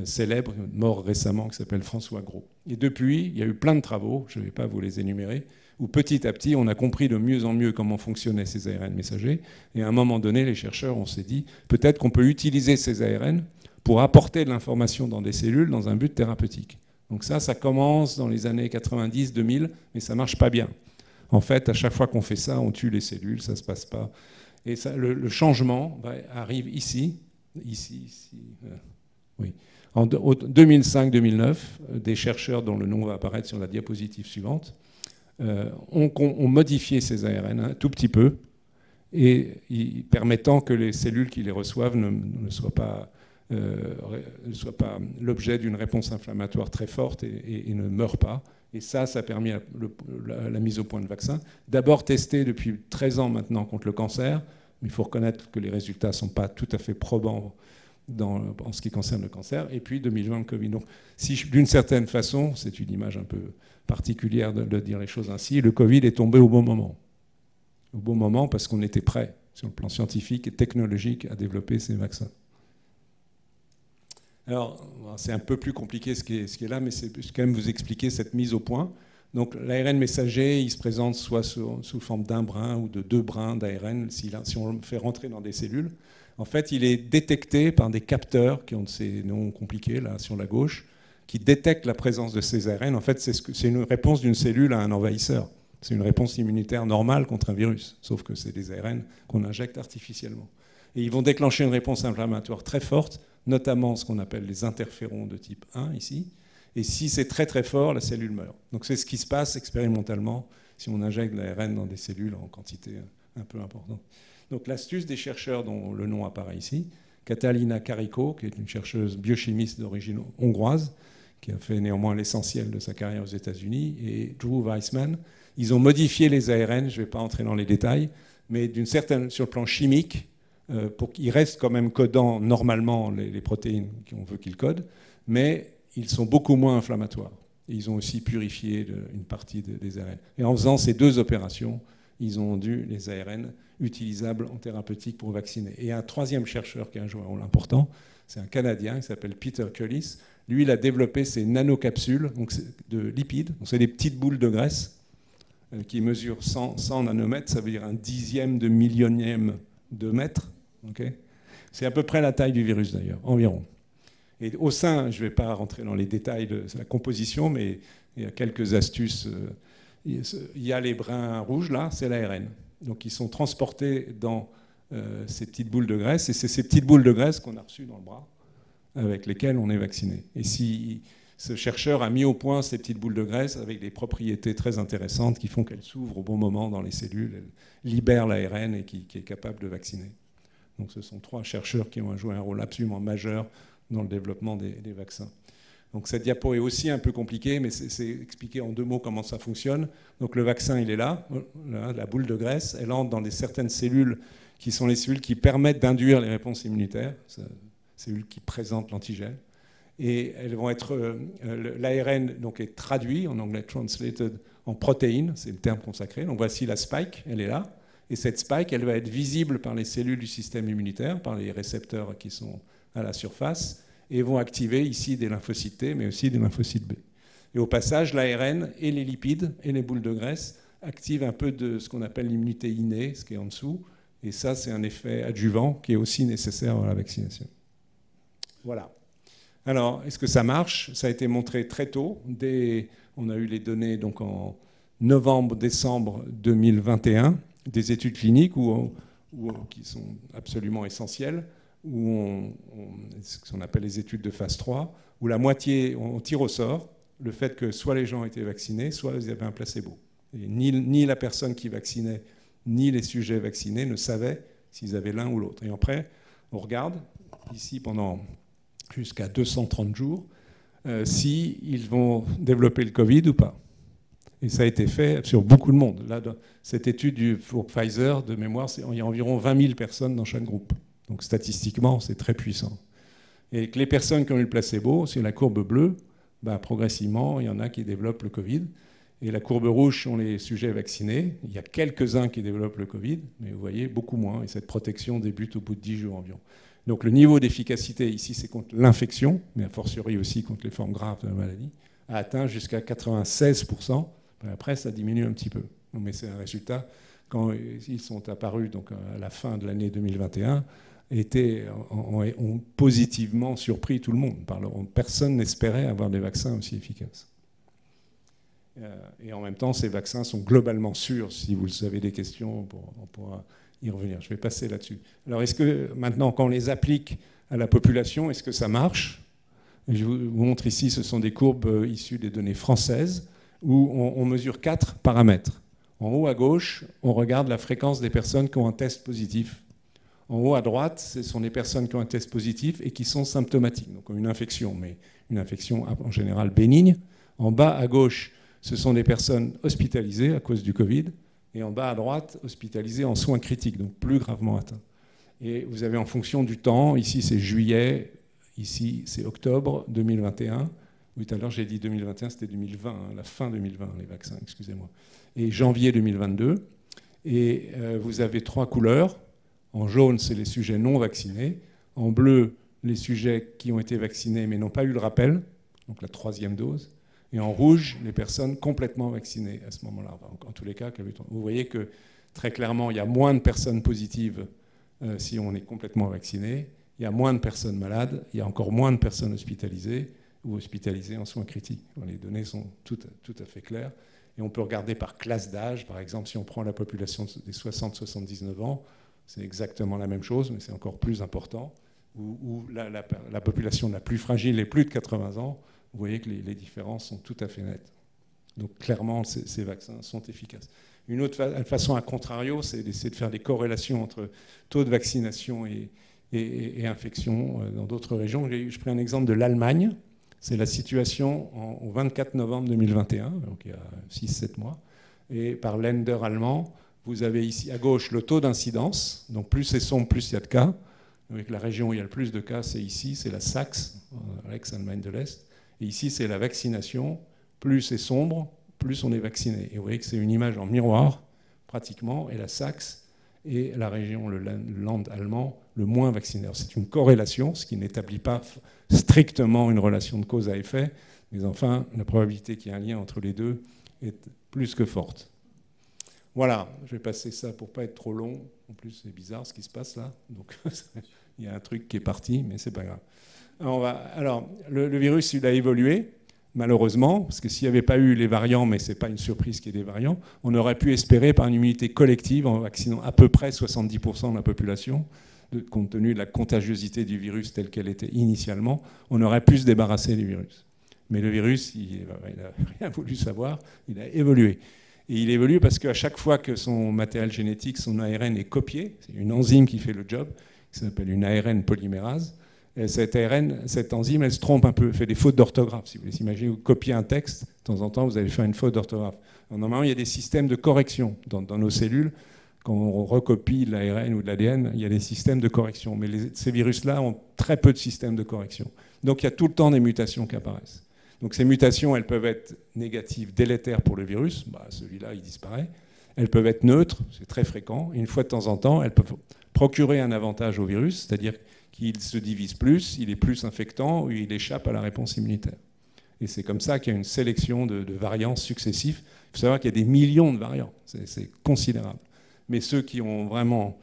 célèbre, mort récemment, qui s'appelle François Gros. Et depuis, il y a eu plein de travaux, je ne vais pas vous les énumérer, où petit à petit, on a compris de mieux en mieux comment fonctionnaient ces ARN messagers. Et à un moment donné, les chercheurs, on s'est dit, peut-être qu'on peut utiliser ces ARN pour apporter de l'information dans des cellules dans un but thérapeutique. Donc ça commence dans les années 90-2000, mais ça ne marche pas bien. En fait, à chaque fois qu'on fait ça, on tue les cellules, ça ne se passe pas. Et ça, le changement arrive ici. Oui. En 2005-2009, des chercheurs dont le nom va apparaître sur la diapositive suivante ont modifié ces ARN un tout petit peu, et permettant que les cellules qui les reçoivent ne soient pas l'objet d'une réponse inflammatoire très forte et ne meurent pas. Et ça a permis la mise au point de vaccins. D'abord testé depuis 13 ans maintenant contre le cancer, mais il faut reconnaître que les résultats ne sont pas tout à fait probants en ce qui concerne le cancer. Et puis 2020, le Covid. Donc, d'une certaine façon, c'est une image un peu particulière de dire les choses ainsi, le Covid est tombé au bon moment. Au bon moment parce qu'on était prêt, sur le plan scientifique et technologique, à développer ces vaccins. Alors, c'est un peu plus compliqué ce qui est là, mais c'est quand même vous expliquer cette mise au point. Donc, l'ARN messager, il se présente soit sous forme d'un brin ou de 2 brins d'ARN, si on le fait rentrer dans des cellules. En fait, il est détecté par des capteurs qui ont ces noms compliqués, là, sur la gauche, qui détectent la présence de ces ARN. En fait, c'est une réponse d'une cellule à un envahisseur. C'est une réponse immunitaire normale contre un virus, sauf que c'est des ARN qu'on injecte artificiellement. Et ils vont déclencher une réponse inflammatoire très forte, notamment ce qu'on appelle les interférons de type 1 ici. Et si c'est très très fort, la cellule meurt. Donc c'est ce qui se passe expérimentalement si on injecte de l'ARN dans des cellules en quantité un peu importante. Donc l'astuce des chercheurs dont le nom apparaît ici, Katalina Karikó, qui est une chercheuse biochimiste d'origine hongroise, qui a fait néanmoins l'essentiel de sa carrière aux États-Unis, et Drew Weissman, ils ont modifié les ARN, je ne vais pas entrer dans les détails, mais sur le plan chimique, pour qu'ils restent quand même codant normalement les protéines qu'on veut qu'ils codent, mais ils sont beaucoup moins inflammatoires. Et ils ont aussi purifié une partie des ARN. Et en faisant ces 2 opérations, ils ont rendu les ARN utilisables en thérapeutique pour vacciner. Et un troisième chercheur qui a joué un rôle important, c'est un Canadien qui s'appelle Peter Cullis. Lui, il a développé ces nanocapsules donc de lipides. C'est des petites boules de graisse qui mesurent 100 nanomètres, ça veut dire un dixième de millionième de mètre. Okay, c'est à peu près la taille du virus d'ailleurs, environ. Et au sein, je ne vais pas rentrer dans les détails de la composition, mais il y a quelques astuces. Il y a les brins rouges, là, c'est l'ARN. Donc ils sont transportés dans ces petites boules de graisse, et c'est ces petites boules de graisse qu'on a reçues dans le bras, avec lesquelles on est vacciné. Et si ce chercheur a mis au point ces petites boules de graisse avec des propriétés très intéressantes qui font qu'elles s'ouvrent au bon moment dans les cellules, elles libèrent l'ARN et qui est capable de vacciner. Donc ce sont 3 chercheurs qui ont joué un rôle absolument majeur dans le développement des vaccins. Donc cette diapo est aussi un peu compliquée, mais c'est expliqué en 2 mots comment ça fonctionne. Donc le vaccin, il est là, la boule de graisse, elle entre dans certaines cellules qui sont les cellules qui permettent d'induire les réponses immunitaires, cellules qui présentent l'antigène. Et elles vont être, l'ARN donc est traduit, en anglais translated, en protéines, c'est le terme consacré. Donc voici la spike, elle est là. Et cette spike, elle va être visible par les cellules du système immunitaire, par les récepteurs qui sont à la surface, et vont activer ici des lymphocytes T, mais aussi des lymphocytes B. Et au passage, l'ARN et les lipides et les boules de graisse activent un peu de ce qu'on appelle l'immunité innée, ce qui est en dessous. Et ça, c'est un effet adjuvant qui est aussi nécessaire dans la vaccination. Voilà. Alors, est-ce que ça marche? Ça a été montré très tôt. On a eu les données donc, en novembre-décembre 2021, des études cliniques qui sont absolument essentielles, ce qu'on appelle les études de phase 3, où la moitié, on tire au sort le fait que soit les gens étaient vaccinés, soit ils avaient un placebo. Et ni la personne qui vaccinait, ni les sujets vaccinés ne savaient s'ils avaient l'un ou l'autre. Et après, on regarde, ici pendant jusqu'à 230 jours, s'ils vont développer le Covid ou pas. Et ça a été fait sur beaucoup de monde. Là, dans cette étude pour Pfizer, de mémoire, il y a environ 20 000 personnes dans chaque groupe. Donc statistiquement, c'est très puissant. Et que les personnes qui ont eu le placebo, c'est la courbe bleue, progressivement, il y en a qui développent le Covid. Et la courbe rouge sont les sujets vaccinés. Il y a quelques-uns qui développent le Covid, mais vous voyez, beaucoup moins. Et cette protection débute au bout de 10 jours environ. Donc le niveau d'efficacité ici, c'est contre l'infection, mais a fortiori aussi contre les formes graves de la maladie, a atteint jusqu'à 96%. Après, ça diminue un petit peu. Mais c'est un résultat, quand ils sont apparus donc, à la fin de l'année 2021, ont positivement surpris tout le monde. Personne n'espérait avoir des vaccins aussi efficaces. Et en même temps, ces vaccins sont globalement sûrs. Si vous avez des questions, on pourra y revenir. Je vais passer là-dessus. Alors, est-ce que maintenant, quand on les applique à la population, est-ce que ça marche? Je vous montre ici, ce sont des courbes issues des données françaises, où on mesure 4 paramètres. En haut à gauche, on regarde la fréquence des personnes qui ont un test positif. En haut à droite, ce sont les personnes qui ont un test positif et qui sont symptomatiques, donc ont une infection, mais une infection en général bénigne. En bas à gauche, ce sont des personnes hospitalisées à cause du Covid. Et en bas à droite, hospitalisées en soins critiques, donc plus gravement atteints. Et vous avez en fonction du temps, ici c'est juillet, ici c'est octobre 2021. Oui, tout à l'heure j'ai dit 2021, c'était 2020, la fin 2020, les vaccins, excusez-moi. Et janvier 2022. Et vous avez 3 couleurs. En jaune, c'est les sujets non vaccinés. En bleu, les sujets qui ont été vaccinés mais n'ont pas eu le rappel, donc la 3e dose. Et en rouge, les personnes complètement vaccinées à ce moment-là. En tous les cas, vous voyez que très clairement, il y a moins de personnes positives si on est complètement vacciné. Il y a moins de personnes malades. Il y a encore moins de personnes hospitalisées ou hospitalisées en soins critiques. Les données sont tout à fait claires. Et on peut regarder par classe d'âge. Par exemple, si on prend la population des 60-79 ans, c'est exactement la même chose, mais c'est encore plus important. Ou la population la plus fragile, les plus de 80 ans, vous voyez que les différences sont tout à fait nettes. Donc clairement, ces vaccins sont efficaces. Une autre façon, à contrario, c'est d'essayer de faire des corrélations entre taux de vaccination et infection dans d'autres régions. Je prends un exemple de l'Allemagne. C'est la situation au 24 novembre 2021, donc il y a 6-7 mois. Et par Länder allemand, vous avez ici à gauche le taux d'incidence. Donc plus c'est sombre, plus il y a de cas. Avec la région où il y a le plus de cas, c'est ici, c'est la Saxe, l'ex-Allemagne de l'Est. Et ici, c'est la vaccination. Plus c'est sombre, plus on est vacciné. Et vous voyez que c'est une image en miroir pratiquement, et la Saxe est la région, le land allemand, le moins vacciné. C'est une corrélation, ce qui n'établit pas strictement une relation de cause à effet, mais enfin, la probabilité qu'il y ait un lien entre les deux est plus que forte. Voilà, je vais passer ça pour ne pas être trop long. En plus, c'est bizarre ce qui se passe là. Donc, il y a un truc qui est parti, mais c'est pas grave. Alors, le virus, il a évolué, malheureusement, parce que s'il n'y avait pas eu les variants, mais ce n'est pas une surprise qu'il y ait des variants, on aurait pu espérer par une immunité collective, en vaccinant à peu près 70% de la population, compte tenu de la contagiosité du virus telle qu'elle était initialement, on aurait pu se débarrasser du virus. Mais le virus, il n'a rien voulu savoir, il a évolué. Et il évolue parce qu'à chaque fois que son matériel génétique, son ARN est copié, c'est une enzyme qui fait le job, qui s'appelle une ARN polymérase. Et cette enzyme, elle se trompe un peu, fait des fautes d'orthographe. Si vous voulez imaginez, vous copiez un texte, de temps en temps, vous allez faire une faute d'orthographe. Normalement, il y a des systèmes de correction dans nos cellules. Quand on recopie de l'ARN ou de l'ADN, il y a des systèmes de correction. Mais ces virus-là ont très peu de systèmes de correction. Donc il y a tout le temps des mutations qui apparaissent. Donc ces mutations, elles peuvent être négatives, délétères pour le virus. Celui-là, il disparaît. Elles peuvent être neutres, c'est très fréquent. Et une fois de temps en temps, elles peuvent procurer un avantage au virus, c'est-à-dire qu'il se divise plus, il est plus infectant, ou il échappe à la réponse immunitaire. Et c'est comme ça qu'il y a une sélection de variants successifs. Il faut savoir qu'il y a des millions de variants, c'est considérable. Mais ceux qui ont vraiment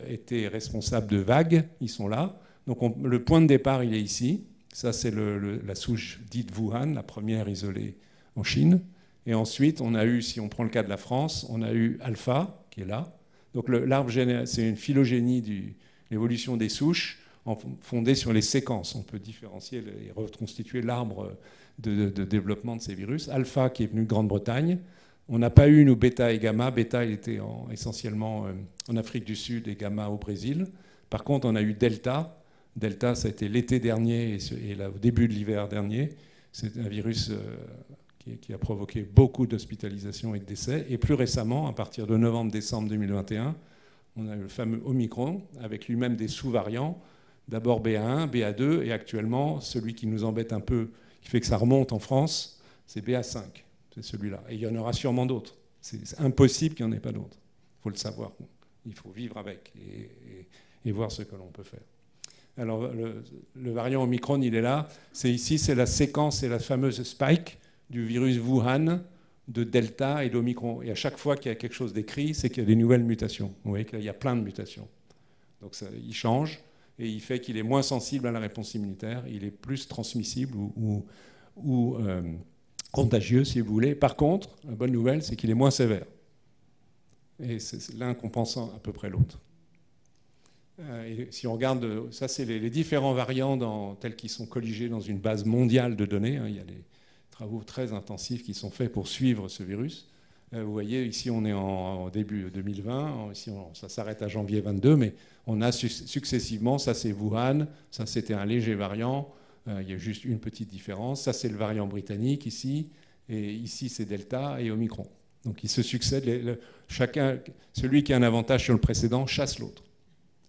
été responsables de vagues, ils sont là. Donc le point de départ, il est ici. Ça, c'est la souche dite Wuhan, la première isolée en Chine. Et ensuite, on a eu, si on prend le cas de la France, on a eu Alpha, qui est là. Donc l'arbre, c'est une phylogénie de l'évolution des souches fondée sur les séquences. On peut différencier et reconstituer l'arbre de développement de ces virus. Alpha, qui est venu de Grande-Bretagne. On n'a pas eu, nous, bêta et gamma. Bêta, il était essentiellement en Afrique du Sud et gamma au Brésil. Par contre, on a eu Delta. Delta, ça a été l'été dernier et au début de l'hiver dernier. C'est un virus qui a provoqué beaucoup d'hospitalisations et de décès. Et plus récemment, à partir de novembre-décembre 2021, on a eu le fameux Omicron, avec lui-même des sous-variants. D'abord BA1, BA2, et actuellement, celui qui nous embête un peu, qui fait que ça remonte en France, c'est BA5. C'est celui-là. Et il y en aura sûrement d'autres. C'est impossible qu'il n'y en ait pas d'autres. Il faut le savoir. Il faut vivre avec et voir ce que l'on peut faire. Alors, le variant Omicron, il est là. Ici, c'est la séquence, c'est la fameuse spike du virus Wuhan, de Delta et d'Omicron. Et à chaque fois qu'il y a quelque chose d'écrit, c'est qu'il y a des nouvelles mutations. Vous voyez qu'il y a plein de mutations. Donc, il change et il fait qu'il est moins sensible à la réponse immunitaire. Il est plus transmissible ou contagieux, si vous voulez. Par contre, la bonne nouvelle, c'est qu'il est moins sévère. Et c'est l'un compensant à peu près l'autre. Et si on regarde, ça c'est les différents variants tels qu'ils sont colligés dans une base mondiale de données. Il y a des travaux très intensifs qui sont faits pour suivre ce virus. Vous voyez, ici on est en début 2020, ici ça s'arrête à janvier 22, mais on a successivement, ça c'est Wuhan, ça c'était un léger variant, il y a juste une petite différence, ça c'est le variant britannique ici, et ici c'est Delta et Omicron. Donc ils se succèdent, celui qui a un avantage sur le précédent chasse l'autre.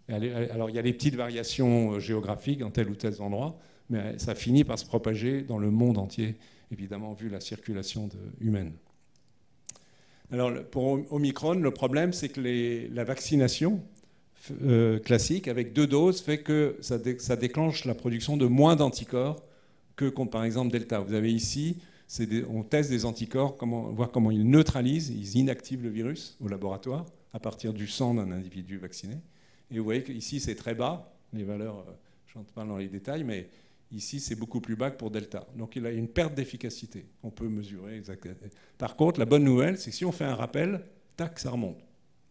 Alors il y a des petites variations géographiques dans tel ou tel endroit, mais ça finit par se propager dans le monde entier, évidemment, vu la circulation humaine. Alors pour Omicron, le problème, c'est que la vaccination classique, avec 2 doses, fait que ça déclenche la production de moins d'anticorps que par exemple Delta. Vous avez ici, on teste des anticorps, voir comment ils neutralisent, ils inactivent le virus au laboratoire à partir du sang d'un individu vacciné. Et vous voyez qu'ici, c'est très bas, les valeurs, je n'entre pas dans les détails, mais ici, c'est beaucoup plus bas que pour Delta. Donc, il y a une perte d'efficacité. On peut mesurer exactement. Par contre, la bonne nouvelle, c'est que si on fait un rappel, tac, ça remonte.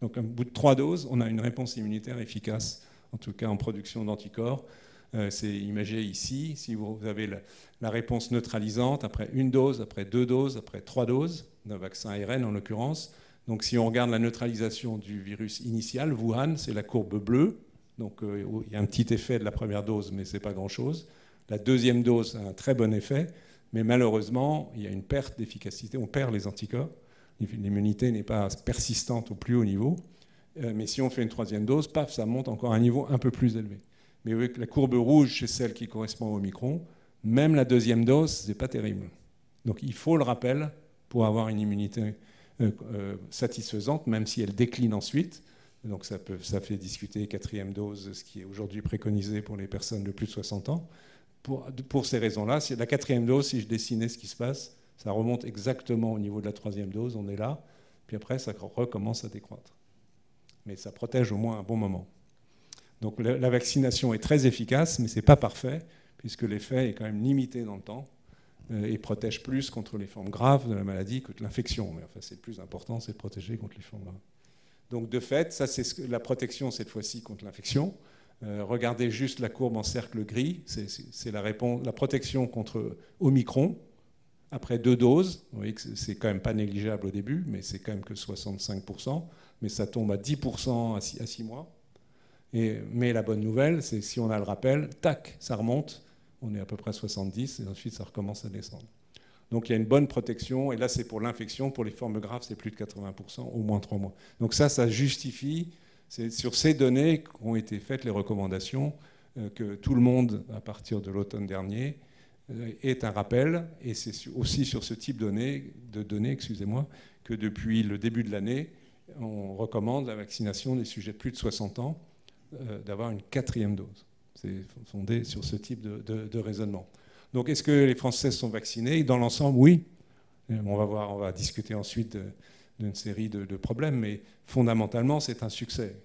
Donc, au bout de 3 doses, on a une réponse immunitaire efficace, en tout cas en production d'anticorps. C'est imagé ici. Si vous avez la réponse neutralisante après 1 dose, après 2 doses, après 3 doses, d'un vaccin ARN en l'occurrence. Donc si on regarde la neutralisation du virus initial, Wuhan, c'est la courbe bleue. Donc il y a un petit effet de la première dose, mais ce n'est pas grand-chose. La deuxième dose a un très bon effet, mais malheureusement, il y a une perte d'efficacité. On perd les anticorps. L'immunité n'est pas persistante au plus haut niveau. Mais si on fait une 3e dose, paf, ça monte encore à un niveau un peu plus élevé. Mais vous voyez que la courbe rouge, c'est celle qui correspond au Omicron. Même la 2e dose, ce n'est pas terrible. Donc il faut le rappel pour avoir une immunité satisfaisante, même si elle décline ensuite. Donc ça fait discuter 4e dose, ce qui est aujourd'hui préconisé pour les personnes de plus de 60 ans. Pour ces raisons-là, la 4e dose, si je dessinais ce qui se passe, ça remonte exactement au niveau de la 3e dose, on est là, puis après ça recommence à décroître. Mais ça protège au moins un bon moment. Donc la vaccination est très efficace, mais ce n'est pas parfait, puisque l'effet est quand même limité dans le temps et protège plus contre les formes graves de la maladie que de l'infection. Mais enfin, c'est le plus important, c'est de protéger contre les formes graves. Donc de fait, ça c'est la protection cette fois-ci contre l'infection. Regardez juste la courbe en cercle gris, c'est la protection contre Omicron après 2 doses. Vous voyez que c'est quand même pas négligeable au début, mais c'est quand même que 65%, mais ça tombe à 10% à 6 mois. Mais la bonne nouvelle, c'est que si on a le rappel, tac, ça remonte, on est à peu près 70, et ensuite ça recommence à descendre. Donc il y a une bonne protection, et là c'est pour l'infection, pour les formes graves c'est plus de 80%, au moins 3 mois. Donc ça justifie, c'est sur ces données qu'ont été faites les recommandations que tout le monde, à partir de l'automne dernier, est un rappel, et c'est aussi sur ce type de données, excusez-moi, que depuis le début de l'année, on recommande la vaccination des sujets de plus de 60 ans, d'avoir une 4e dose. C'est fondé sur ce type de raisonnement. Donc, est-ce que les Français sont vaccinés? Dans l'ensemble, oui. On va discuter ensuite d'une série de problèmes, mais fondamentalement, c'est un succès.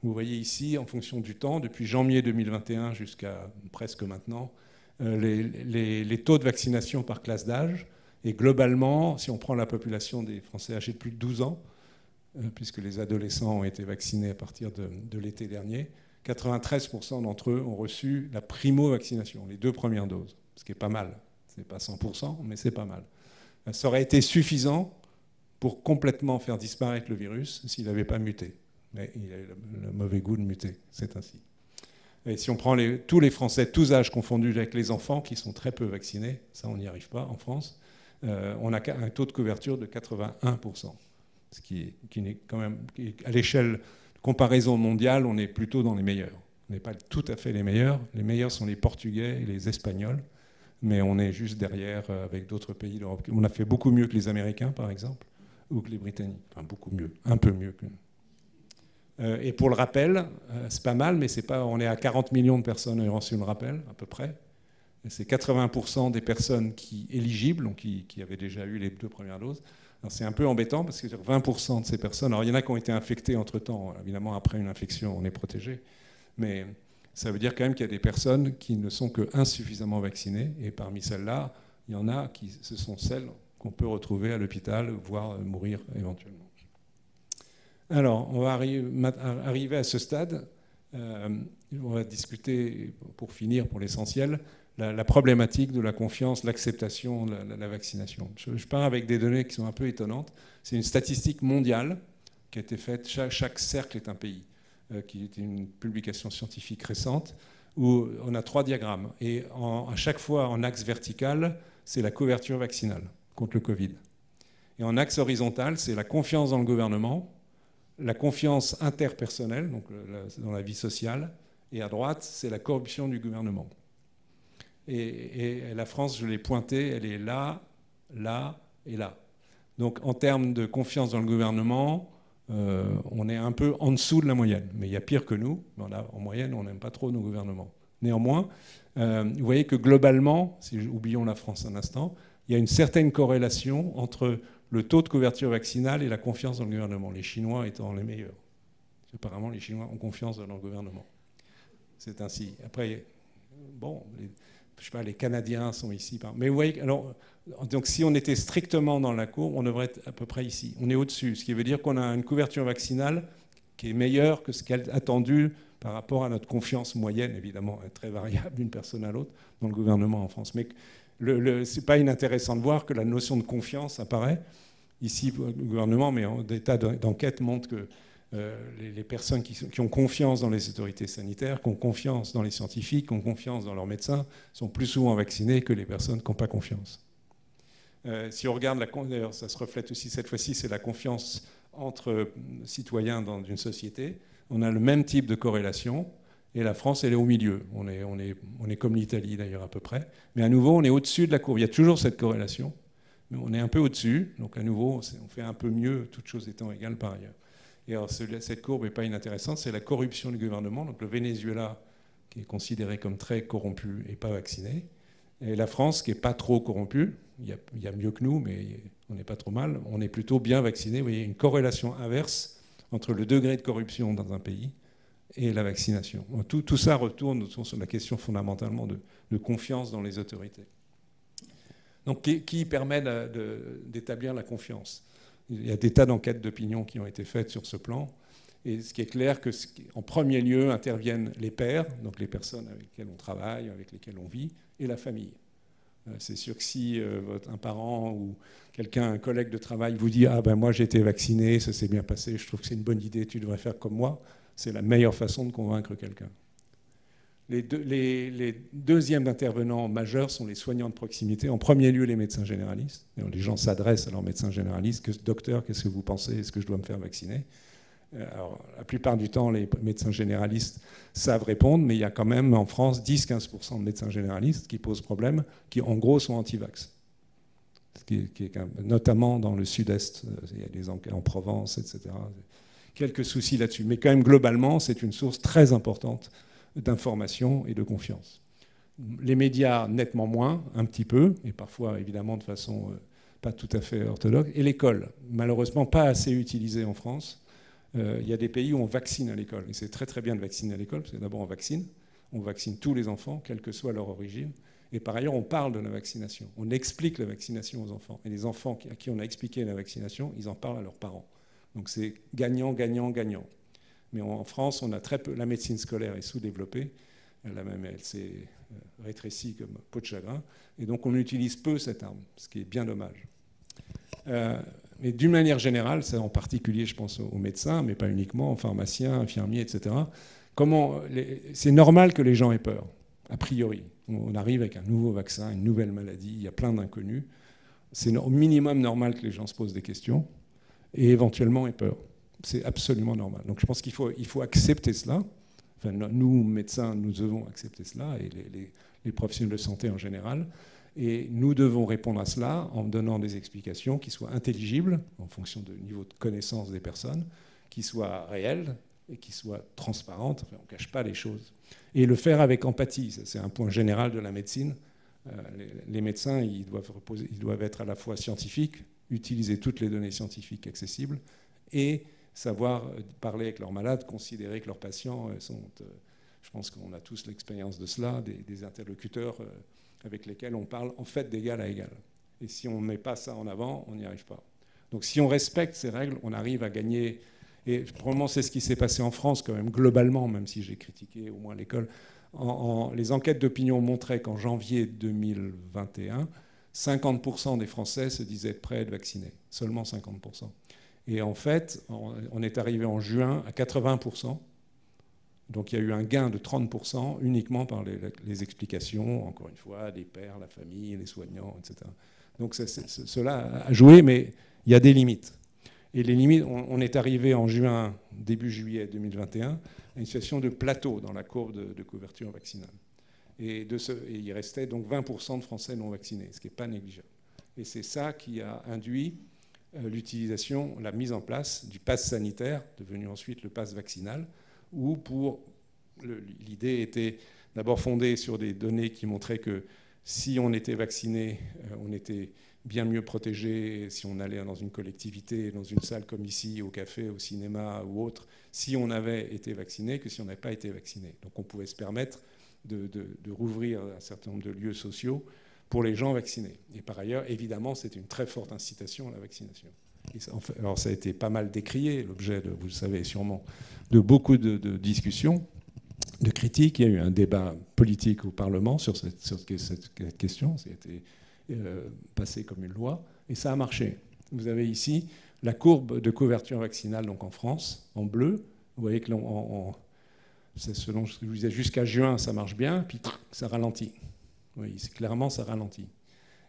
Vous voyez ici, en fonction du temps, depuis janvier 2021 jusqu'à presque maintenant, les taux de vaccination par classe d'âge. Et globalement, si on prend la population des Français âgés de plus de 12 ans, puisque les adolescents ont été vaccinés à partir de l'été dernier, 93% d'entre eux ont reçu la primo-vaccination, les 2 premières doses, ce qui est pas mal. Ce n'est pas 100%, mais c'est pas mal. Ça aurait été suffisant pour complètement faire disparaître le virus s'il n'avait pas muté. Mais il a eu le mauvais goût de muter, c'est ainsi. Et si on prend tous les Français, tous âges confondus avec les enfants, qui sont très peu vaccinés, ça on n'y arrive pas en France, on a un taux de couverture de 81%. Ce qui n'est quand même, à l'échelle de comparaison mondiale, on est plutôt dans les meilleurs. On n'est pas tout à fait les meilleurs. Les meilleurs sont les Portugais et les Espagnols, mais on est juste derrière avec d'autres pays d'Europe. On a fait beaucoup mieux que les Américains, par exemple, ou que les Britanniques. Enfin, beaucoup mieux, un peu mieux que nous. Et pour le rappel, c'est pas mal, mais on est à 40 millions de personnes ayant reçu le rappel, à peu près. C'est 80% des personnes éligibles, donc qui avaient déjà eu les 2 premières doses. C'est un peu embêtant parce que 20% de ces personnes, alors il y en a qui ont été infectées entre-temps, évidemment après une infection on est protégé, mais ça veut dire quand même qu'il y a des personnes qui ne sont que insuffisamment vaccinées, et parmi celles-là, il y en a ce sont celles qu'on peut retrouver à l'hôpital, voire mourir éventuellement. Alors, on va arriver à ce stade, on va discuter, pour finir, pour l'essentiel, la problématique de la confiance, l'acceptation de la vaccination. Je pars avec des données qui sont un peu étonnantes. C'est une statistique mondiale qui a été faite, chaque cercle est un pays, qui est une publication scientifique récente, où on a 3 diagrammes. Et à chaque fois, en axe vertical, c'est la couverture vaccinale contre le Covid. Et en axe horizontal, c'est la confiance dans le gouvernement, la confiance interpersonnelle, donc dans la vie sociale, et à droite, c'est la corruption du gouvernement. Et la France, je l'ai pointée, elle est là, là et là. Donc en termes de confiance dans le gouvernement, on est un peu en dessous de la moyenne. Mais il y a pire que nous. En moyenne, on n'aime pas trop nos gouvernements. Néanmoins, vous voyez que globalement, oublions la France un instant, il y a une certaine corrélation entre le taux de couverture vaccinale et la confiance dans le gouvernement, les Chinois étant les meilleurs. Apparemment, les Chinois ont confiance dans leur gouvernement. C'est ainsi. Après, bon, je sais pas, les Canadiens sont ici. Mais vous voyez, alors, donc si on était strictement dans la courbe, on devrait être à peu près ici. On est au-dessus, ce qui veut dire qu'on a une couverture vaccinale qui est meilleure que ce qu'elle est attendue par rapport à notre confiance moyenne, évidemment, très variable d'une personne à l'autre, dans le gouvernement en France. Mais c'est pas inintéressant de voir que la notion de confiance apparaît. Ici, le gouvernement, mais des tas d'enquêtes montrent que les personnes qui ont confiance dans les autorités sanitaires, qui ont confiance dans les scientifiques, qui ont confiance dans leurs médecins, sont plus souvent vaccinées que les personnes qui n'ont pas confiance. Si on regarde, d'ailleurs ça se reflète aussi cette fois-ci, c'est la confiance entre citoyens dans une société. On a le même type de corrélation, et la France, elle est au milieu. On est comme l'Italie d'ailleurs à peu près. Mais à nouveau, on est au-dessus de la courbe. Il y a toujours cette corrélation, mais on est un peu au-dessus. Donc à nouveau, on fait un peu mieux, toutes choses étant égales par ailleurs. Et alors cette courbe n'est pas inintéressante, c'est la corruption du gouvernement. Donc le Venezuela, qui est considéré comme très corrompu et pas vacciné, et la France, qui n'est pas trop corrompue. Il y a mieux que nous, mais on n'est pas trop mal. On est plutôt bien vacciné. Vous voyez, une corrélation inverse entre le degré de corruption dans un pays et la vaccination. Tout ça retourne sur la question fondamentalement de confiance dans les autorités. Donc, qui permet d'établir la confiance? Il y a des tas d'enquêtes d'opinion qui ont été faites sur ce plan. Et ce qui est clair, qu'en premier lieu interviennent les pairs, donc les personnes avec lesquelles on travaille, avec lesquelles on vit, et la famille. C'est sûr que si un parent ou quelqu'un, un collègue de travail vous dit « Ah ben moi j'ai été vacciné, ça s'est bien passé, je trouve que c'est une bonne idée, tu devrais faire comme moi », c'est la meilleure façon de convaincre quelqu'un. Les deuxièmes intervenants majeurs sont les soignants de proximité. En premier lieu, les médecins généralistes. Les gens s'adressent à leur médecin généraliste. Docteur, qu'est-ce que vous pensez? Est-ce que je dois me faire vacciner? Alors, la plupart du temps, les médecins généralistes savent répondre, mais il y a quand même en France 10-15% de médecins généralistes qui posent problème, qui en gros sont anti-vax. Notamment dans le sud-est, il y a des enquêtes en Provence, etc. Quelques soucis là-dessus. Mais quand même, globalement, c'est une source très importante d'information et de confiance. Les médias, nettement moins, un petit peu, et parfois, évidemment, de façon pas tout à fait orthodoxe. Et l'école, malheureusement, pas assez utilisée en France. Il y a des pays où on vaccine à l'école. Et c'est très très bien de vacciner à l'école, parce que d'abord on vaccine tous les enfants, quelle que soit leur origine. Et par ailleurs, on parle de la vaccination. On explique la vaccination aux enfants. Et les enfants à qui on a expliqué la vaccination, ils en parlent à leurs parents. Donc c'est gagnant, gagnant, gagnant. Mais en France, on a très peu. La médecine scolaire est sous-développée. Elle s'est rétrécie comme peau de chagrin. Et donc on utilise peu cette arme, ce qui est bien dommage. Mais d'une manière générale, c'est en particulier, je pense, aux médecins, mais pas uniquement, aux pharmaciens, infirmiers, etc. C'est normal que les gens aient peur, a priori. On arrive avec un nouveau vaccin, une nouvelle maladie, il y a plein d'inconnus. C'est au minimum normal que les gens se posent des questions et éventuellement aient peur. C'est absolument normal. Donc je pense qu'il faut accepter cela. Enfin, nous, médecins, nous devons accepter cela, et les professionnels de santé en général. Et nous devons répondre à cela en donnant des explications qui soient intelligibles, en fonction du niveau de connaissance des personnes, qui soient réelles et qui soient transparentes. Enfin, on ne cache pas les choses. Et le faire avec empathie, c'est un point général de la médecine. Les médecins, ils doivent être à la fois scientifiques, utiliser toutes les données scientifiques accessibles, et savoir parler avec leurs malades, considérer que leurs patients sont, je pense qu'on a tous l'expérience de cela, des interlocuteurs avec lesquels on parle en fait d'égal à égal. Et si on ne met pas ça en avant, on n'y arrive pas. Donc si on respecte ces règles, on arrive à gagner. Et probablement c'est ce qui s'est passé en France quand même, globalement, même si j'ai critiqué au moins l'école. Les enquêtes d'opinion montraient qu'en janvier 2021, 50% des Français se disaient prêts à être vaccinés. Seulement 50%. Et en fait, on est arrivé en juin à 80%. Donc il y a eu un gain de 30% uniquement par les explications, encore une fois, des pairs, la famille, les soignants, etc. Donc cela a joué, mais il y a des limites. Et les limites, on est arrivé en juin, début juillet 2021, à une situation de plateau dans la courbe de couverture vaccinale. Et il restait donc 20% de Français non vaccinés, ce qui n'est pas négligeable. Et c'est ça qui a induit l'utilisation, la mise en place du pass sanitaire, devenu ensuite le pass vaccinal, où l'idée était d'abord fondée sur des données qui montraient que si on était vacciné, on était bien mieux protégé si on allait dans une collectivité, dans une salle comme ici, au café, au cinéma ou autre, si on avait été vacciné que si on n'avait pas été vacciné. Donc on pouvait se permettre de rouvrir un certain nombre de lieux sociaux pour les gens vaccinés. Et par ailleurs, évidemment, c'est une très forte incitation à la vaccination. Alors ça a été pas mal décrié, l'objet, vous le savez sûrement, de beaucoup de discussions, de critiques. Il y a eu un débat politique au Parlement sur cette question. Ça a été passé comme une loi, et ça a marché. Vous avez ici la courbe de couverture vaccinale donc en France, en bleu. Vous voyez que c'est selon ce que je vous disais, jusqu'à juin, ça marche bien, puis ça ralentit. Oui, clairement, ça ralentit.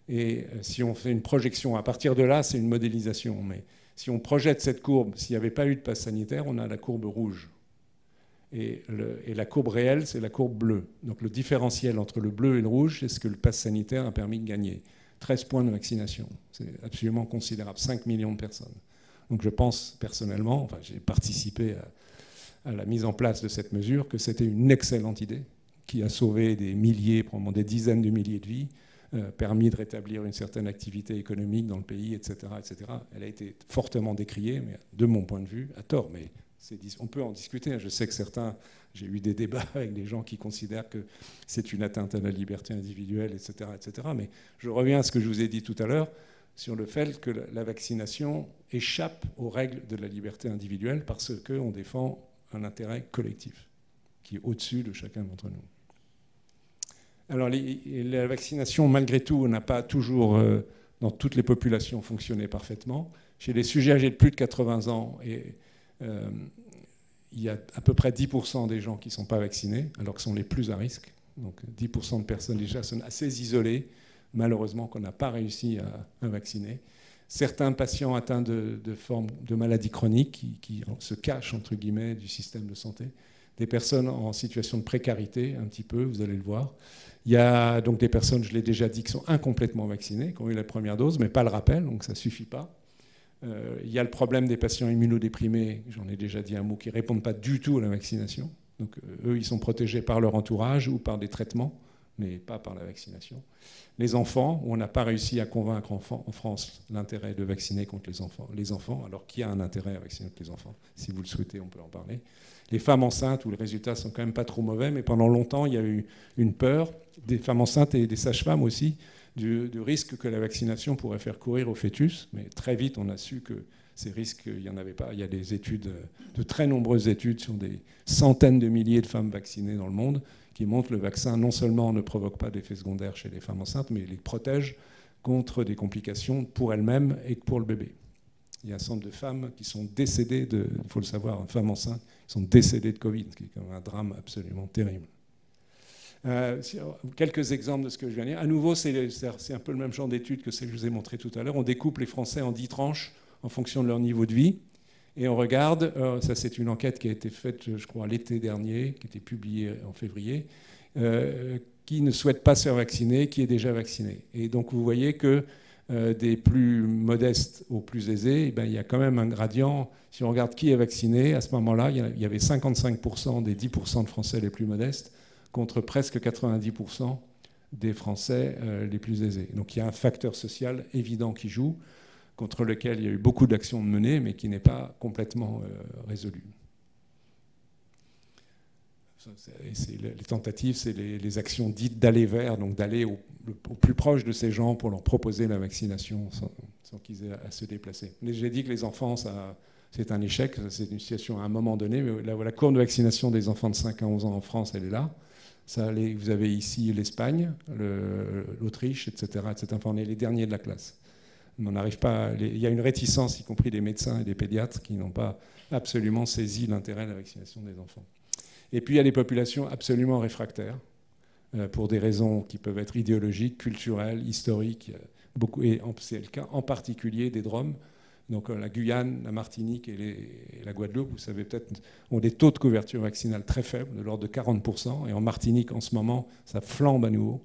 Et si on fait une projection, à partir de là, c'est une modélisation. Mais si on projette cette courbe, s'il n'y avait pas eu de passe sanitaire, on a la courbe rouge. Et la courbe réelle, c'est la courbe bleue. Donc le différentiel entre le bleu et le rouge, c'est ce que le pass sanitaire a permis de gagner. 13 points de vaccination. C'est absolument considérable, 5 millions de personnes. Donc je pense personnellement, enfin, j'ai participé à la mise en place de cette mesure, que c'était une excellente idée qui a sauvé des milliers, probablement des dizaines de milliers de vies, permis de rétablir une certaine activité économique dans le pays, etc., etc. Elle a été fortement décriée, mais de mon point de vue, à tort. Mais on peut en discuter. Je sais que certains, j'ai eu des débats avec des gens qui considèrent que c'est une atteinte à la liberté individuelle, etc., etc. Mais je reviens à ce que je vous ai dit tout à l'heure sur le fait que la vaccination échappe aux règles de la liberté individuelle parce qu'on défend un intérêt collectif qui est au-dessus de chacun d'entre nous. Alors, la vaccination, malgré tout, n'a pas toujours, dans toutes les populations, fonctionné parfaitement. Chez les sujets âgés de plus de 80 ans, il y a à peu près 10% des gens qui ne sont pas vaccinés, alors que sont les plus à risque. Donc 10% de personnes déjà sont assez isolées, malheureusement, qu'on n'a pas réussi à vacciner. Certains patients atteints de formes de maladies chroniques qui se cachent, entre guillemets, du système de santé. Des personnes en situation de précarité, un petit peu, vous allez le voir. Il y a donc des personnes, je l'ai déjà dit, qui sont incomplètement vaccinées, qui ont eu la première dose, mais pas le rappel, donc ça ne suffit pas. Il y a le problème des patients immunodéprimés, j'en ai déjà dit un mot, qui ne répondent pas du tout à la vaccination. Donc eux, ils sont protégés par leur entourage ou par des traitements, mais pas par la vaccination. Les enfants, où on n'a pas réussi à convaincre en France l'intérêt de vacciner contre les enfants, alors qu'il y a un intérêt à vacciner contre les enfants. Si vous le souhaitez, on peut en parler. Les femmes enceintes, où les résultats sont quand même pas trop mauvais, mais pendant longtemps, il y a eu une peur des femmes enceintes et des sages-femmes aussi, du risque que la vaccination pourrait faire courir au fœtus. Mais très vite, on a su que ces risques, il n'y en avait pas. Il y a des études, de très nombreuses études sur des centaines de milliers de femmes vaccinées dans le monde qui montrent que le vaccin non seulement ne provoque pas d'effets secondaires chez les femmes enceintes, mais les protège contre des complications pour elles-mêmes et pour le bébé. Il y a un certain nombre de femmes qui sont décédées, il faut le savoir, femmes enceintes, qui sont décédées de Covid, ce qui est quand même un drame absolument terrible. Quelques exemples de ce que je viens de dire. À nouveau, c'est un peu le même genre d'études que celle que je vous ai montrée tout à l'heure. On découpe les Français en 10 tranches en fonction de leur niveau de vie. Et on regarde, ça c'est une enquête qui a été faite, je crois, l'été dernier, qui a été publiée en février, qui ne souhaite pas se faire vacciner, qui est déjà vacciné. Et donc vous voyez que des plus modestes aux plus aisés, eh bien, il y a quand même un gradient. Si on regarde qui est vacciné, à ce moment-là, il y avait 55% des 10% de Français les plus modestes contre presque 90% des Français les plus aisés. Donc il y a un facteur social évident qui joue, contre lequel il y a eu beaucoup d'actions menées, mais qui n'est pas complètement résolu. Les tentatives, c'est les actions dites d'aller vers, donc d'aller au plus proche de ces gens pour leur proposer la vaccination sans qu'ils aient à se déplacer. J'ai dit que les enfants, c'est un échec, c'est une situation à un moment donné, mais la courbe de vaccination des enfants de 5 à 11 ans en France, elle est là. Vous avez ici l'Espagne, l'Autriche, etc., etc. Enfin, on est les derniers de la classe. On n'arrive pas. Il y a une réticence, y compris des médecins et des pédiatres, qui n'ont pas absolument saisi l'intérêt de la vaccination des enfants. Et puis il y a des populations absolument réfractaires, pour des raisons qui peuvent être idéologiques, culturelles, historiques, et c'est le cas en particulier des Drômes. Donc la Guyane, la Martinique et la Guadeloupe, vous savez peut-être, ont des taux de couverture vaccinale très faibles, de l'ordre de 40%. Et en Martinique, en ce moment, ça flambe à nouveau.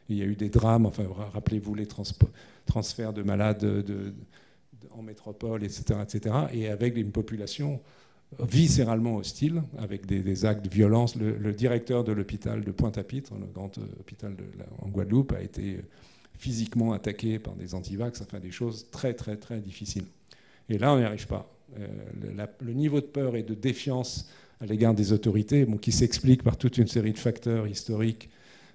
Il y a eu des drames, enfin, rappelez-vous les transferts de malades en métropole, etc., etc. Et avec une population viscéralement hostile, avec des actes de violence. Le directeur de l'hôpital de Pointe-à-Pitre, le grand hôpital en Guadeloupe, a été physiquement attaqué par des antivax, enfin des choses très, très, très difficiles. Et là, on n'y arrive pas. Le niveau de peur et de défiance à l'égard des autorités, qui s'explique par toute une série de facteurs historiques,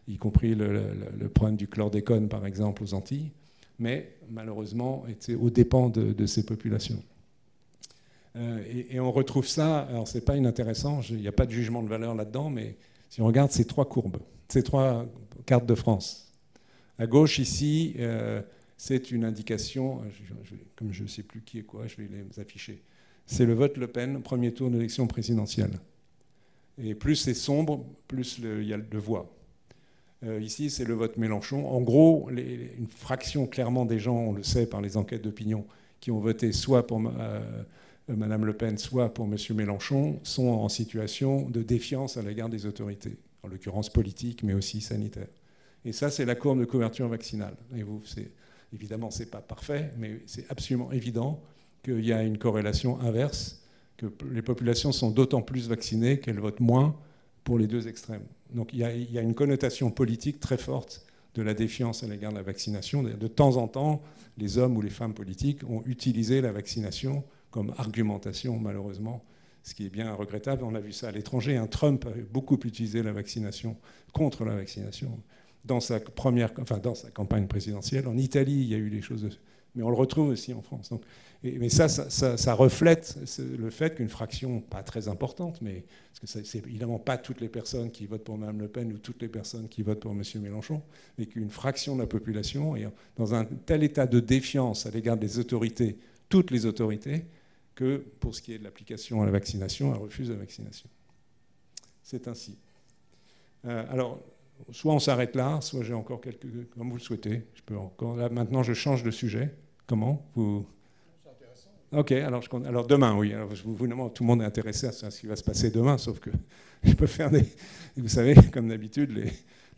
y compris le problème du chlordécone, par exemple, aux Antilles, mais malheureusement, était aux dépens de ces populations. Et on retrouve ça, alors c'est pas inintéressant, il n'y a pas de jugement de valeur là-dedans, mais si on regarde ces trois courbes, ces trois cartes de France, à gauche ici, c'est une indication, comme je ne sais plus qui est quoi, je vais les afficher. C'est le vote Le Pen, premier tour de l'élection présidentielle. Et plus c'est sombre, plus il y a de voix. Ici, c'est le vote Mélenchon. En gros, une fraction clairement des gens, on le sait par les enquêtes d'opinion, qui ont voté soit pour Madame Le Pen, soit pour Monsieur Mélenchon, sont en situation de défiance à l'égard des autorités, en l'occurrence politique, mais aussi sanitaire. Et ça, c'est la courbe de couverture vaccinale. Et évidemment, ce n'est pas parfait, mais c'est absolument évident qu'il y a une corrélation inverse, que les populations sont d'autant plus vaccinées qu'elles votent moins pour les deux extrêmes. Donc il y a une connotation politique très forte de la défiance à l'égard de la vaccination. De temps en temps, les hommes ou les femmes politiques ont utilisé la vaccination comme argumentation, malheureusement, ce qui est bien regrettable. On a vu ça à l'étranger. Trump a beaucoup utilisé la vaccination contre la vaccination dans sa campagne présidentielle. En Italie, il y a eu des choses, mais on le retrouve aussi en France. Donc, mais ça reflète le fait qu'une fraction, pas très importante, mais parce que c'est évidemment pas toutes les personnes qui votent pour Mme Le Pen ou toutes les personnes qui votent pour M. Mélenchon, mais qu'une fraction de la population est dans un tel état de défiance à l'égard des autorités, toutes les autorités, que pour ce qui est de l'application à la vaccination, elle refuse la vaccination. C'est ainsi. Alors, soit on s'arrête là, soit j'ai encore quelques... Comme vous le souhaitez. Je peux encore... Là, maintenant, je change de sujet. Comment vous... Ok, alors demain, oui. Alors, évidemment, tout le monde est intéressé à ce qui va se passer demain, sauf que je peux faire des... Vous savez, comme d'habitude,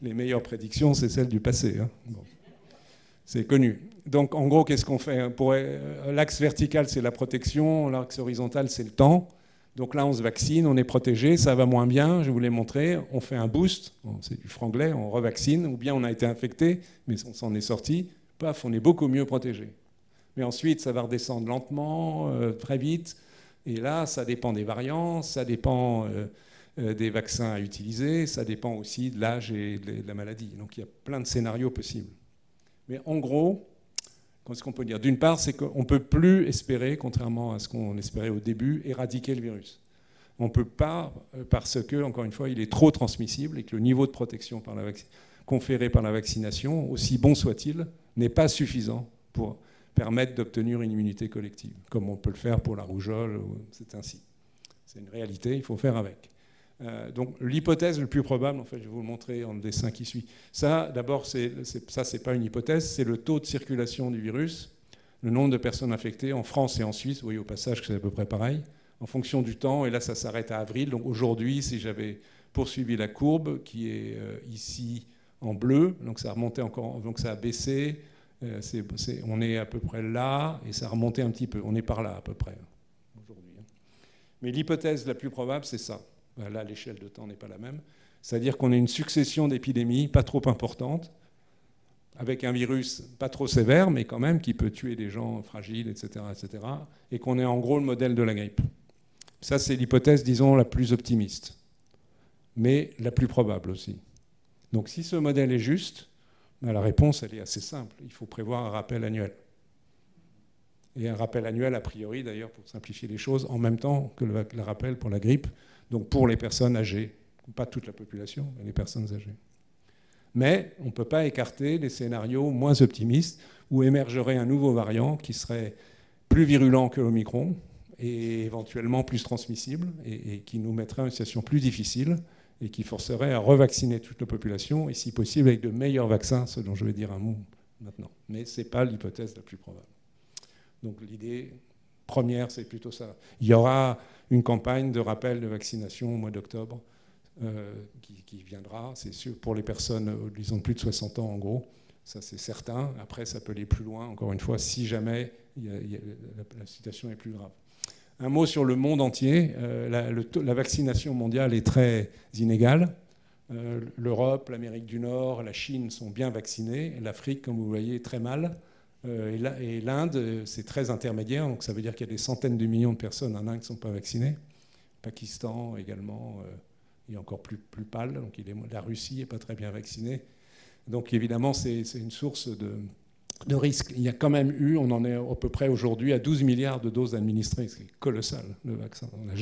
les meilleures prédictions, c'est celles du passé. Hein. Bon. C'est connu. Donc, en gros, qu'est-ce qu'on fait? L'axe vertical, c'est la protection. L'axe horizontal, c'est le temps. Donc là, on se vaccine, on est protégé, ça va moins bien, je vous l'ai montré. On fait un boost, c'est du franglais, on revaccine. Ou bien on a été infecté, mais on s'en est sorti. Paf, on est beaucoup mieux protégé. Mais ensuite, ça va redescendre lentement, très vite. Et là, ça dépend des variants, ça dépend des vaccins à utiliser, ça dépend aussi de l'âge et de la maladie. Donc il y a plein de scénarios possibles. Mais en gros, qu'est-ce qu'on peut dire? D'une part, c'est qu'on ne peut plus espérer, contrairement à ce qu'on espérait au début, éradiquer le virus. On ne peut pas, parce que, encore une fois, il est trop transmissible et que le niveau de protection conféré par la vaccination, aussi bon soit-il, n'est pas suffisant pour permettre d'obtenir une immunité collective, comme on peut le faire pour la rougeole, c'est ainsi. C'est une réalité, il faut faire avec. Donc l'hypothèse le plus probable, en fait, je vais vous le montrer dans le dessin qui suit. Ça, d'abord, c'est pas une hypothèse, c'est le taux de circulation du virus, le nombre de personnes infectées en France et en Suisse. Vous voyez au passage que c'est à peu près pareil, en fonction du temps. Et là, ça s'arrête à avril. Donc aujourd'hui, si j'avais poursuivi la courbe, qui est ici en bleu, donc ça a remonté encore, donc ça a baissé. On est à peu près là, et ça a remonté un petit peu. On est par là à peu près aujourd'hui. Mais l'hypothèse la plus probable, c'est ça. Là, l'échelle de temps n'est pas la même. C'est-à-dire qu'on a une succession d'épidémies pas trop importantes, avec un virus pas trop sévère, mais quand même qui peut tuer des gens fragiles, etc., et qu'on est en gros le modèle de la grippe. Ça, c'est l'hypothèse, disons, la plus optimiste, mais la plus probable aussi. Donc si ce modèle est juste, la réponse, elle est assez simple. Il faut prévoir un rappel annuel. Et un rappel annuel, a priori, d'ailleurs, pour simplifier les choses, en même temps que le rappel pour la grippe, donc pour les personnes âgées, pas toute la population, mais les personnes âgées. Mais on ne peut pas écarter les scénarios moins optimistes où émergerait un nouveau variant qui serait plus virulent que l'Omicron et éventuellement plus transmissible et qui nous mettrait en une situation plus difficile et qui forcerait à revacciner toute la population et si possible avec de meilleurs vaccins, ce dont je vais dire un mot maintenant. Mais ce n'est pas l'hypothèse la plus probable. Donc l'idée première, c'est plutôt ça. Il y aura une campagne de rappel de vaccination au mois d'octobre qui viendra, c'est sûr, pour les personnes, disons, de plus de 60 ans en gros, ça c'est certain. Après, ça peut aller plus loin, encore une fois, si jamais la situation est plus grave. Un mot sur le monde entier. La vaccination mondiale est très inégale. L'Europe, l'Amérique du Nord, la Chine sont bien vaccinées. L'Afrique, comme vous voyez, très mal. Et l'Inde, c'est très intermédiaire. Donc ça veut dire qu'il y a des centaines de millions de personnes en Inde qui ne sont pas vaccinées. Pakistan également est encore plus pâle. Donc la Russie n'est pas très bien vaccinée. Donc évidemment, c'est une source de risque. Il y a quand même eu, on en est à peu près aujourd'hui à 12 milliards de doses administrées. C'est colossal, le vaccin. On n'a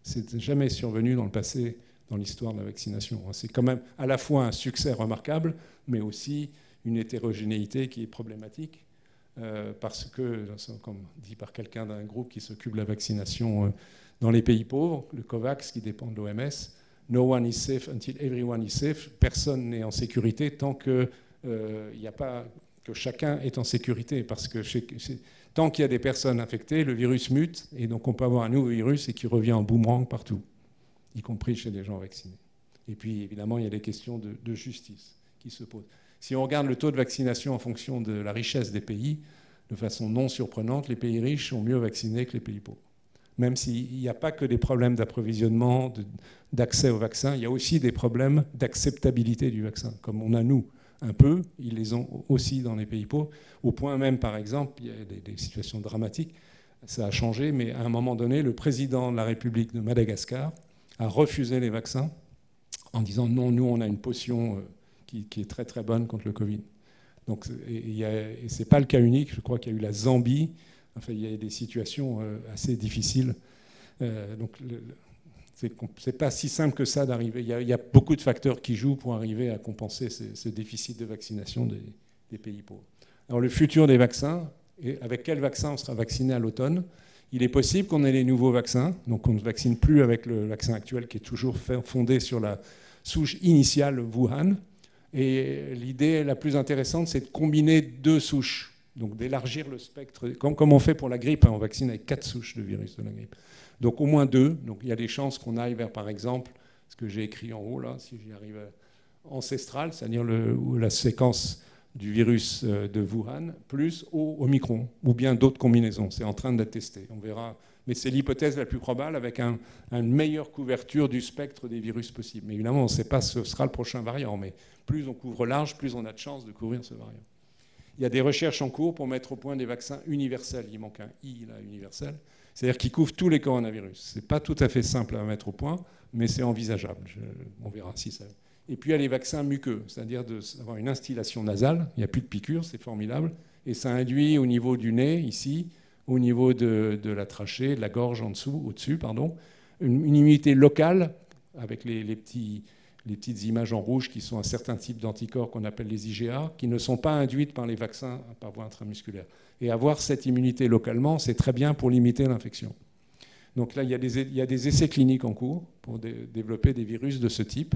c'est jamais survenu dans le passé, dans l'histoire de la vaccination. C'est quand même à la fois un succès remarquable, mais aussi une hétérogénéité qui est problématique, parce que, comme dit par quelqu'un d'un groupe qui s'occupe de la vaccination dans les pays pauvres, le COVAX, qui dépend de l'OMS, « No one is safe until everyone is safe », personne n'est en sécurité tant que il n'y a pas que chacun est en sécurité, parce que tant qu'il y a des personnes infectées, le virus mute, et donc on peut avoir un nouveau virus et qui revient en boomerang partout, y compris chez les gens vaccinés. Et puis, évidemment, il y a des questions de justice qui se posent. Si on regarde le taux de vaccination en fonction de la richesse des pays, de façon non surprenante, les pays riches sont mieux vaccinés que les pays pauvres. Même s'il n'y a pas que des problèmes d'approvisionnement, d'accès au vaccin, il y a aussi des problèmes d'acceptabilité du vaccin. Comme on a, nous, un peu, ils les ont aussi dans les pays pauvres, au point même, par exemple, il y a des situations dramatiques, ça a changé, mais à un moment donné, le président de la République de Madagascar a refusé les vaccins en disant non, nous, on a une potion qui est très très bonne contre le Covid. Donc, et ce n'est pas le cas unique, je crois qu'il y a eu la Zambie, enfin, il y a des situations assez difficiles. Donc, c'est pas si simple que ça d'arriver. Il y a beaucoup de facteurs qui jouent pour arriver à compenser ce déficit de vaccination des pays pauvres. Alors, le futur des vaccins, et avec quel vaccin on sera vacciné à l'automne? Il est possible qu'on ait les nouveaux vaccins, donc on ne vaccine plus avec le vaccin actuel qui est toujours fondé sur la souche initiale Wuhan. Et l'idée la plus intéressante, c'est de combiner 2 souches, donc d'élargir le spectre, comme on fait pour la grippe, hein, on vaccine avec 4 souches de virus de la grippe. Donc au moins 2, donc il y a des chances qu'on aille vers, par exemple, ce que j'ai écrit en haut, là, si j'y arrive, ancestral, c'est-à-dire la séquence du virus de Wuhan, plus au Omicron, ou bien d'autres combinaisons. C'est en train d'être testé, on verra. Mais c'est l'hypothèse la plus probable, avec une meilleure couverture du spectre des virus possibles. Mais évidemment, on ne sait pas ce sera le prochain variant, mais plus on couvre large, plus on a de chances de couvrir ce variant. Il y a des recherches en cours pour mettre au point des vaccins universels. Il manque un I, là, universel. C'est-à-dire qui couvrent tous les coronavirus. Ce n'est pas tout à fait simple à mettre au point, mais c'est envisageable. On verra si ça... Et puis il y a les vaccins muqueux, c'est-à-dire d'avoir une instillation nasale. Il n'y a plus de piqûres, c'est formidable. Et ça induit au niveau du nez, ici, au niveau de la trachée, de la gorge en dessous, au-dessus, pardon, une immunité locale avec les petites images en rouge qui sont un certain type d'anticorps qu'on appelle les IgA, qui ne sont pas induites par les vaccins par voie intramusculaire. Et avoir cette immunité localement, c'est très bien pour limiter l'infection. Donc là, il y a des essais cliniques en cours pour développer des virus de ce type.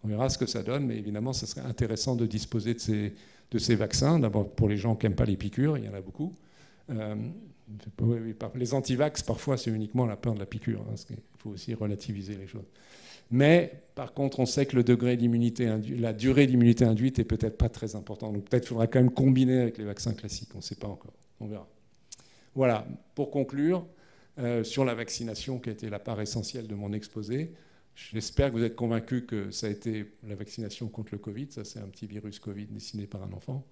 On verra ce que ça donne, mais évidemment, ça serait intéressant de disposer de ces vaccins. D'abord, pour les gens qui n'aiment pas les piqûres, il y en a beaucoup. Les antivax, parfois, c'est uniquement la peur de la piqûre. Hein, il faut aussi relativiser les choses. Mais, par contre, on sait que le degré d'immunité la durée d'immunité induite est peut-être pas très importante. Donc peut-être qu'il faudra quand même combiner avec les vaccins classiques. On ne sait pas encore. On verra. Voilà. Pour conclure, sur la vaccination, qui a été la part essentielle de mon exposé, j'espère que vous êtes convaincus que ça a été la vaccination contre le Covid. Ça, c'est un petit virus Covid dessiné par un enfant.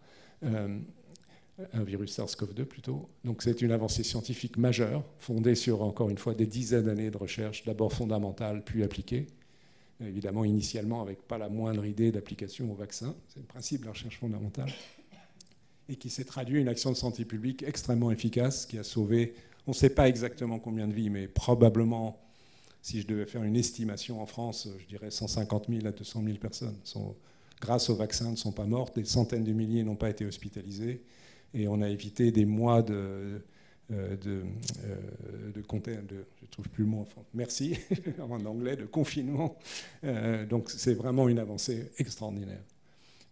Un virus SARS-CoV-2 plutôt. Donc c'est une avancée scientifique majeure, fondée sur, encore une fois, des dizaines d'années de recherche, d'abord fondamentale, puis appliquée. Évidemment, initialement, avec pas la moindre idée d'application au vaccin. C'est le principe de la recherche fondamentale. Et qui s'est traduit une action de santé publique extrêmement efficace, qui a sauvé, on ne sait pas exactement combien de vies, mais probablement, si je devais faire une estimation en France, je dirais 150 000 à 200 000 personnes, grâce au vaccin, ne sont pas mortes. Des centaines de milliers n'ont pas été hospitalisés. Et on a évité des mois je trouve plus le mot merci, en anglais, de confinement. Donc c'est vraiment une avancée extraordinaire,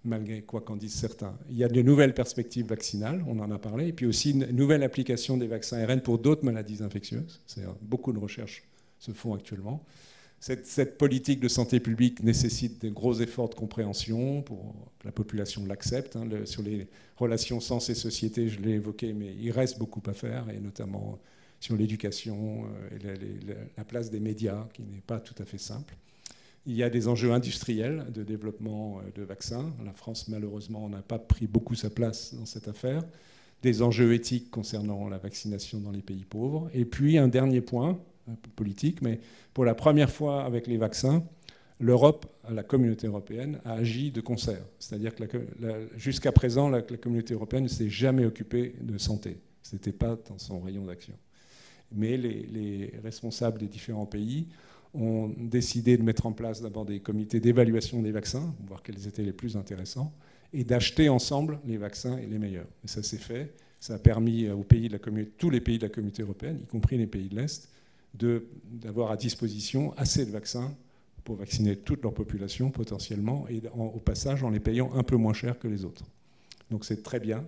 malgré quoi qu'en disent certains. Il y a de nouvelles perspectives vaccinales, on en a parlé, et puis aussi une nouvelle application des vaccins ARN pour d'autres maladies infectieuses. Beaucoup de recherches se font actuellement. Cette politique de santé publique nécessite de gros efforts de compréhension pour que la population l'accepte. Hein. Sur les relations sens et société, je l'ai évoqué, mais il reste beaucoup à faire, et notamment sur l'éducation et la place des médias, qui n'est pas tout à fait simple. Il y a des enjeux industriels de développement de vaccins. La France, malheureusement, n'a pas pris beaucoup sa place dans cette affaire. Des enjeux éthiques concernant la vaccination dans les pays pauvres. Et puis, un dernier point, un peu politique, mais pour la première fois avec les vaccins, l'Europe, la communauté européenne, a agi de concert. C'est-à-dire que jusqu'à présent, la communauté européenne ne s'est jamais occupée de santé. Ce n'était pas dans son rayon d'action. Mais les responsables des différents pays ont décidé de mettre en place d'abord des comités d'évaluation des vaccins, voir quels étaient les plus intéressants, et d'acheter ensemble les vaccins et les meilleurs. Et ça s'est fait. Ça a permis aux pays tous les pays de la communauté européenne, y compris les pays de l'Est, d'avoir à disposition assez de vaccins pour vacciner toute leur population potentiellement, et au passage en les payant un peu moins cher que les autres. Donc c'est très bien.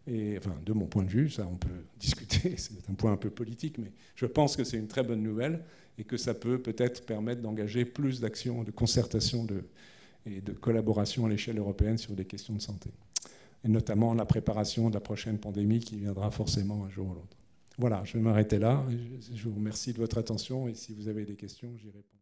Et, enfin, de mon point de vue, ça on peut discuter, c'est un point un peu politique, mais je pense que c'est une très bonne nouvelle et que ça peut peut-être permettre d'engager plus d'actions, de concertation et de collaboration à l'échelle européenne sur des questions de santé. Et notamment la préparation de la prochaine pandémie qui viendra forcément un jour ou l'autre. Voilà, je vais m'arrêter là. Je vous remercie de votre attention et si vous avez des questions, j'y réponds.